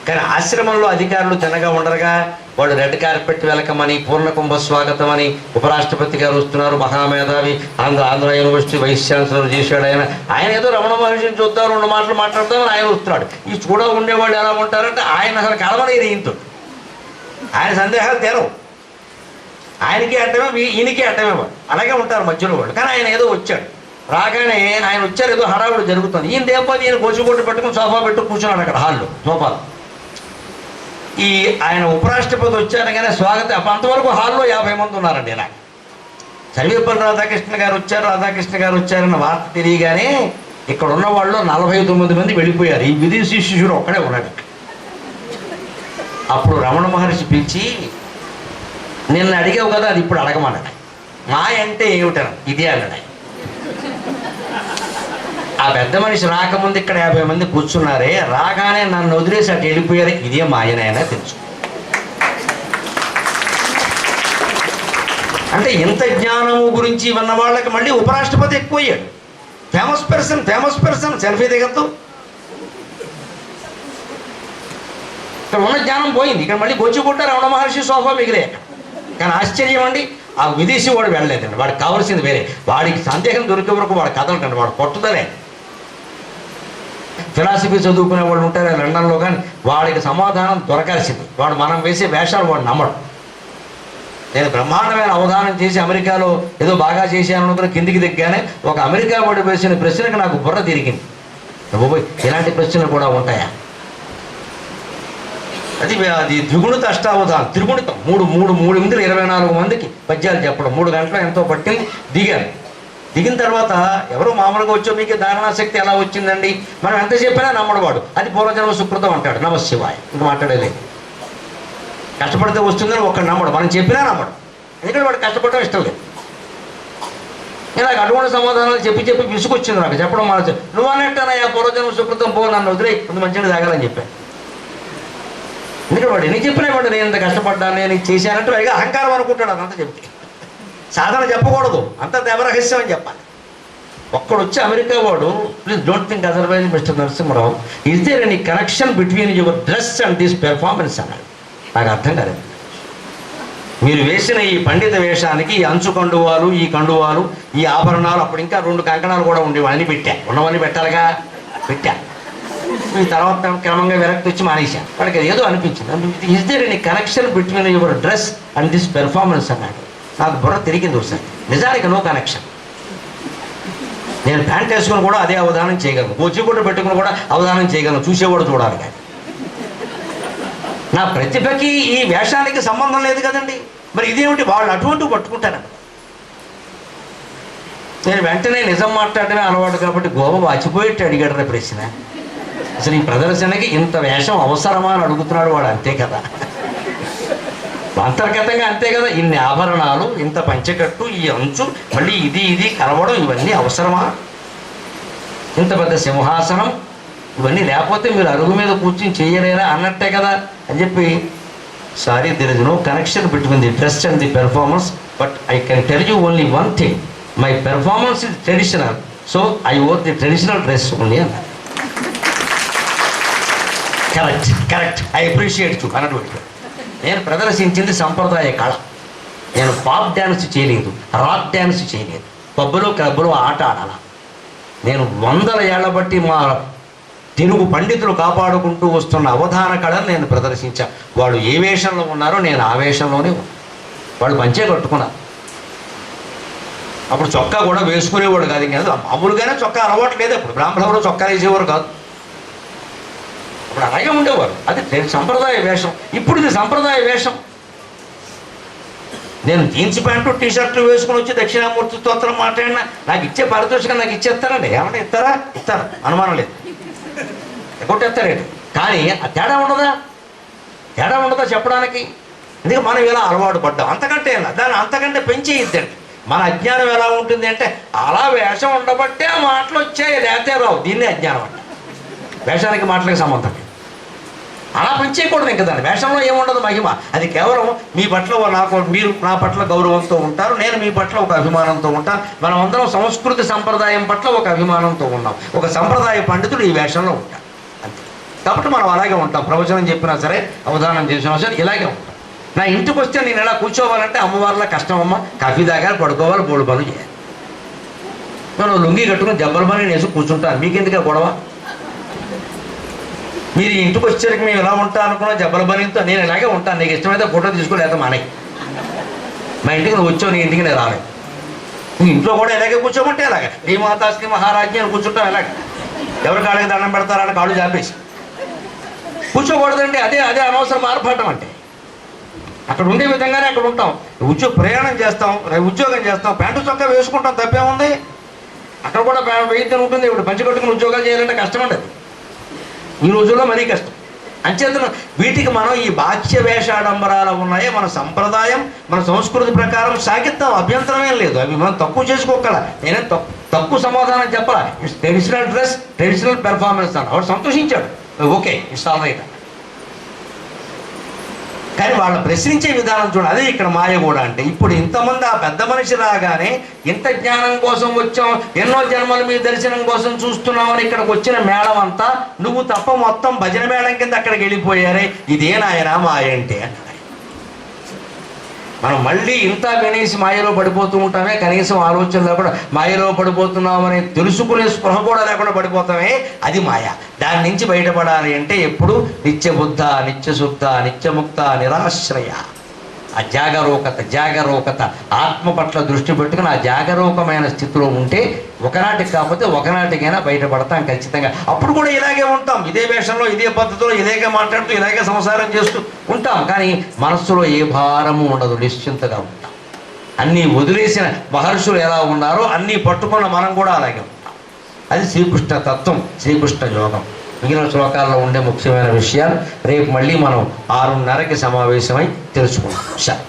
కానీ ఆశ్రమంలో అధికారులు తినగా ఉండరుగా, వాడు రెడ్ కార్పెట్ వెల్కమ్ అని, పూర్ణకుంభ స్వాగతం అని, ఉపరాష్ట్రపతి గారు వస్తున్నారు, మహామేధావి, ఆంధ్ర యూనివర్సిటీ వైస్ ఛాన్సలర్ చేశాడు ఆయన. ఆయన ఏదో రమణ మహర్షిని చూద్దాం, 2 మాటలు మాట్లాడతామని ఆయన వస్తున్నాడు. ఈ చూడ ఉండేవాళ్ళు ఎలా ఉంటారంటే ఆయన అసలు కలవలేదు ఈయనతో. ఆయన సందేహాలు తెరవు. ఆయనకి అట్టమే, ఈయనకి అట్టమే, అలాగే ఉంటారు మధ్యలో వాళ్ళు. కానీ ఆయన ఏదో వచ్చాడు. రాగానే ఆయన వచ్చారు, ఏదో హడావుడు జరుగుతుంది. ఈయన దేపాది ఈయన గోచుగొట్టు పెట్టుకుని సోఫా పెట్టు కూర్చున్నాడు అక్కడ హాల్లో, సోఫాలో. ఈ ఆయన ఉపరాష్ట్రపతి వచ్చారగానే స్వాగతం. అంతవరకు హాల్లో 50 మంది ఉన్నారండి. ఇలా సర్వేపల్లి రాధాకృష్ణ గారు వచ్చారన్న వార్త తెలియగానే ఇక్కడ ఉన్న వాళ్ళు 49 మంది వెళ్ళిపోయారు. ఈ విదేశీ శిష్యుడు ఒక్కడే ఉన్నాడు. అప్పుడు రమణ మహర్షి పిలిచి, నిన్ను అడిగావు కదా, అది ఇప్పుడు అడగమన్నాడు. మాయ అంటే ఏమిటన, ఇదే అన్నాడు. ఆ పెద్ద మనిషి రాకముందు ఇక్కడ 50 మంది కూర్చున్నారే, రాగానే నన్ను వదిలేసి అటు వెళ్ళిపోయారు, ఇదే మాయనైనా తెలుసు. అంటే ఇంత జ్ఞానము గురించి ఉన్న వాళ్ళకి మళ్ళీ ఉపరాష్ట్రపతి ఎక్కువయ్యాడు. ఫేమస్ పర్సన్ సెల్ఫీ దిగద్దు. ఇక్కడ ఉన్న జ్ఞానం పోయింది. ఇక్కడ మళ్ళీ గొచ్చిగుట్ట రమణ మహర్షి సోఫా మిగిలే. కానీ ఆశ్చర్యం అండి, ఆ విదేశీ వాడు వెళ్ళలేదండి. వాడికి కావాల్సింది వేరే. వాడికి సందేహం దొరికే వరకు వాడు కదలకండి, వాడు పట్టుదలే. ఫిలాసఫీ చదువుకునే వాళ్ళు ఉంటారు లండన్లో, కానీ వాడికి సమాధానం దొరకాల్సింది. వాడు మనం వేసే వేషాలు వాడు నమ్మడు. నేను బ్రహ్మాండమైన అవధానం చేసి అమెరికాలో ఏదో బాగా చేశాను అనుకుని కిందికి దిగ్గానే ఒక అమెరికా వాడు వేసిన ప్రశ్నకు నాకు బుర్ర తిరిగింది. బాబోయ్, ఇలాంటి ప్రశ్నలు కూడా ఉంటాయా? అది ద్విగుణిత అష్టావధానం, త్రిగుణితం. 3 మందికి పద్యాలు చెప్పడం 3 గంటలు ఎంతో పట్టింది. దిగిన తర్వాత ఎవరో మామూలుగా వచ్చో, మీకు ధారణాశక్తి ఎలా వచ్చిందండి, మనం ఎంత చెప్పినా నమ్మడవాడు. అది పూర్వజన్మ సుకృతం అంటాడు, నమశివాయ, ఇంక మాట్లాడలేదు. కష్టపడితే వస్తుందని ఒక్కడు నమ్మడు, మనం చెప్పినా నమ్మడు. ఎందుకంటే వాడు కష్టపడటం ఇష్టం లేదు. ఇలాగ అటువంటి సమాధానాలు చెప్పి విసుకొచ్చింది నాకు. చెప్పడం మన నువ్వు అన్నట్టనా, పూర్వజన్మ సుకృతం పో, నన్ను వదిలే, కొంత మంచిగా తాగాలని చెప్పాను. ఎందుకంటే వాడు ఎన్ని చెప్పినా వాడు నేను ఇంత కష్టపడ్డాను, నేను చేశానంటే పైగా అహంకారం అనుకుంటాడు. అదంతా చెప్తే సాధన చెప్పకూడదు, అంత దేవరహస్యం అని చెప్పాలి. ఒక్కడు వచ్చి అమెరికా వాడు, please don't think otherwise mister Narasimharao, is there any connection between your dress and this performance అన్నాడు. నాకు అర్థం కాలేదు. మీరు వేసిన ఈ పండిత వేషానికి ఈ అంచు కండువాలు, ఈ కండువాలు, ఈ ఆభరణాలు, అప్పుడు ఇంకా 2 కంకణాలు కూడా ఉండేవి, అన్నీ పెట్టా. ఉన్నవన్నీ పెట్టాలిగా, పెట్టా. ఈ తర్వాత క్రమంగా విరక్తి వచ్చి మానేశాను. వాడికి ఏదో అనిపించింది. Is there any connection between your dress and this performance అన్నాడు. నాకు బుర్ర తిరిగింది ఒకసారి. నిజానికి నో కనెక్షన్. నేను ప్యాంట్ వేసుకుని కూడా అదే అవధానం చేయగలను, గోచిగుడ్డ పెట్టుకుని కూడా అవధానం చేయగలను, చూసేవాడు చూడాలి. కానీ నా ప్రతిభకి ఈ వేషానికి సంబంధం లేదు కదండి. మరి ఇదేమిటి, వాళ్ళు అటువంటివి పట్టుకుంటారండి. నేను వెంటనే నిజం మాట్లాడటమే అలవాటు కాబట్టి గోవ వాచిపోయేట్టు అడిగాడు ప్రశ్న. అసలు ఈ ప్రదర్శనకి ఇంత వేషం అవసరమా అని అడుగుతున్నాడు వాడు. అంతే కదా, అంతర్గతంగా అంతే కదా. ఇన్ని ఆభరణాలు, ఇంత పంచెకట్టు, ఈ అంచు, మళ్ళీ ఇది కలవడం, ఇవన్నీ అవసరమా? ఇంత పెద్ద సింహాసనం, ఇవన్నీ లేకపోతే మీరు అరుగు మీద కూర్చుని చేయలేరా అన్నట్టే కదా అని చెప్పి, sorry, there is no connection between the dress and the performance. But I can tell you only one thing, my performance is traditional, so I wore the traditional dress only అన్నారు. Correct correct, I appreciate you అన్నటువంటి. నేను ప్రదర్శించింది సంప్రదాయ కళ. నేను పాప్ డ్యాన్స్ చేయలేదు, రాక్ డ్యాన్స్ చేయలేదు, పబ్బులో క్లబ్బులో ఆట ఆడాల. నేను వందల ఏళ్ల బట్టి మా తెలుగు పండితులు కాపాడుకుంటూ వస్తున్న అవధాన కళను నేను ప్రదర్శించా. వాళ్ళు ఏ వేషంలో ఉన్నారో నేను ఆ వేషంలోనే ఉన్నా. వాళ్ళు పంచే కట్టుకున్నారు. అప్పుడు చొక్కా కూడా వేసుకునేవాడు కాదు, ఇంకా మామూలుగానే చొక్కా అలవాటు లేదు. అప్పుడు బ్రాహ్మణులు చొక్కా వేసేవారు కాదు, అప్పుడు అలాగే ఉండేవారు. అది సంప్రదాయ వేషం. ఇప్పుడు ఇది సంప్రదాయ వేషం. నేను జీన్స్ ప్యాంటు టీషర్ట్లు వేసుకుని వచ్చి దక్షిణామూర్తి స్తోత్రం మాట్లాడినా నాకు ఇచ్చే పారితోషికం నాకు ఇచ్చేస్తారండి. ఏమన్నా ఇస్తారా? ఇస్తారు, అనుమానం లేదు, కొట్టేస్తారేంటి. కానీ ఆ తేడా ఉండదా చెప్పడానికి? ఎందుకంటే మనం ఇలా అలవాటు పడ్డాం. అంతకంటే దాన్ని అంతకంటే పెంచి ఇద్దండి. మన అజ్ఞానం ఎలా ఉంటుంది అంటే అలా వేషం ఉండబట్టే ఆ మాటలు వచ్చాయి, లేతే రావు. దీన్నే అజ్ఞానం అంట. వేషానికి మాటలకి సంబంధం అలా పెంచేయకూడదు. ఇంకా దాని వేషంలో ఏముండదు మహిమ. అది కేవలం మీ పట్ల మీరు నా పట్ల గౌరవంతో ఉంటారు, నేను మీ పట్ల ఒక అభిమానంతో ఉంటాను. మనం అందరం సంస్కృతి సంప్రదాయం పట్ల ఒక అభిమానంతో ఉన్నాం. ఒక సంప్రదాయ పండితుడు ఈ వేషంలో ఉంటాడు అంతే. కాబట్టి మనం అలాగే ఉంటాం. ప్రవచనం చెప్పినా సరే, అవధానం చేసినా సరే ఇలాగే ఉంటాం. నా ఇంటికి వస్తే నేను ఇలా కూర్చోవాలంటే అమ్మవారిలో కష్టం. అమ్మ కాఫీ తాగాలి, పడుకోవాలి, బోడు పనులు చేయాలి. మనం లుంగి కట్టుకుని దెబ్బల పని వేసి కూర్చుంటాను. మీకెందుకే గొడవ? మీరు ఇంటికి వచ్చేసరికి మేము ఇలా ఉంటా అనుకున్నా జబ్బల బలితో నేను ఇలాగే ఉంటాను. నీకు ఇష్టమైతే ఫోటో తీసుకోలేదా మానే. మా ఇంటికి నువ్వు వచ్చావు, నీ ఇంటికి నేను రాలేదు. నువ్వు ఇంట్లో కూడా ఇలాగే కూర్చోమంటే ఇలాగే శ్రీ మాతాశ్రీ మహారాజ్ఞి అని కూర్చుంటాం. ఇలాగే ఎవరి కాళ్ళకి దండం పెడతారని కాళ్ళు చాపేసి కూర్చోకూడదండి. అదే అనవసరం ఆర్భాటం అంటే. అక్కడ ఉండే విధంగానే అక్కడ ఉంటాం. ప్రయాణం చేస్తాం, ఉద్యోగం చేస్తాం, ప్యాంటు చొక్కా వేసుకుంటాం, తప్పేముంది? అక్కడ కూడా వేయిద్దని ఉంటుంది. ఇప్పుడు పంచి కట్టుకుని ఉద్యోగాలు చేయాలంటే కష్టం ఉండదు ఈ రోజుల్లో, మరీ కష్టం. అంచేతన వీటికి మనం ఈ బాహ్య వేషాడంబరాలు ఉన్నాయే, మన సంప్రదాయం మన సంస్కృతి ప్రకారం సాగిద్దాం, అభ్యంతరమేం లేదు. అవి మనం తక్కువ చేసుకోగల. నేనే తక్కువ సమాధానం చెప్పాల. It's traditional dress, traditional performance అన్న వాడు సంతోషించాడు. Okay, it's all right. కానీ వాళ్ళని ప్రశ్నించే విధానం చూడ. అదే ఇక్కడ మాయ కూడా. అంటే ఇప్పుడు ఇంతమంది ఆ పెద్ద మనిషి రాగానే ఇంత జ్ఞానం కోసం వచ్చాం, ఎన్నో జన్మలు మీ దర్శనం కోసం చూస్తున్నామని ఇక్కడికి వచ్చిన మేళం అంతా నువ్వు తప్ప మొత్తం భజన మేళం కింద అక్కడికి వెళ్ళిపోయారే, ఇదే నాయన మాయ అంటే అన్నాడు. మనం మళ్ళీ ఇంత వినేసి మాయలో పడిపోతూ ఉంటామే. కనీసం ఆలోచనలో కూడా మాయలో పడిపోతున్నామని తెలుసుకునే స్పృహ కూడా లేకుండా పడిపోతామే. అది మాయ. దాని నుంచి బయటపడాలి అంటే ఎప్పుడు నిత్యబుద్ధ, నిత్యశుద్ధ, నిత్యముక్త, నిరాశ్రయ, ఆ జాగరూకత ఆత్మ పట్ల దృష్టి పెట్టుకుని ఆ జాగరూకమైన స్థితిలో ఉంటే ఒకనాటికి కాకపోతే ఒకనాటికైనా బయటపడతాం ఖచ్చితంగా. అప్పుడు కూడా ఇలాగే ఉంటాం, ఇదే వేషంలో, ఇదే పద్ధతిలో, ఇలాగే మాట్లాడుతూ, ఇలాగే సంసారం చేస్తూ ఉంటాం. కానీ మనస్సులో ఏ భారము ఉండదు, నిశ్చింతగా ఉంటాం. అన్నీ వదిలేసిన మహర్షులు ఎలా ఉన్నారో అన్నీ పట్టుకున్న మనం కూడా అలాగే ఉంటాం. అది శ్రీకృష్ణ తత్వం, శ్రీకృష్ణ యోగం. మిగిలిన శ్లోకాల్లో ఉండే ముఖ్యమైన విషయాలు రేపు మళ్ళీ మనం 6:30కి సమావేశమై తెలుసుకుంటాం.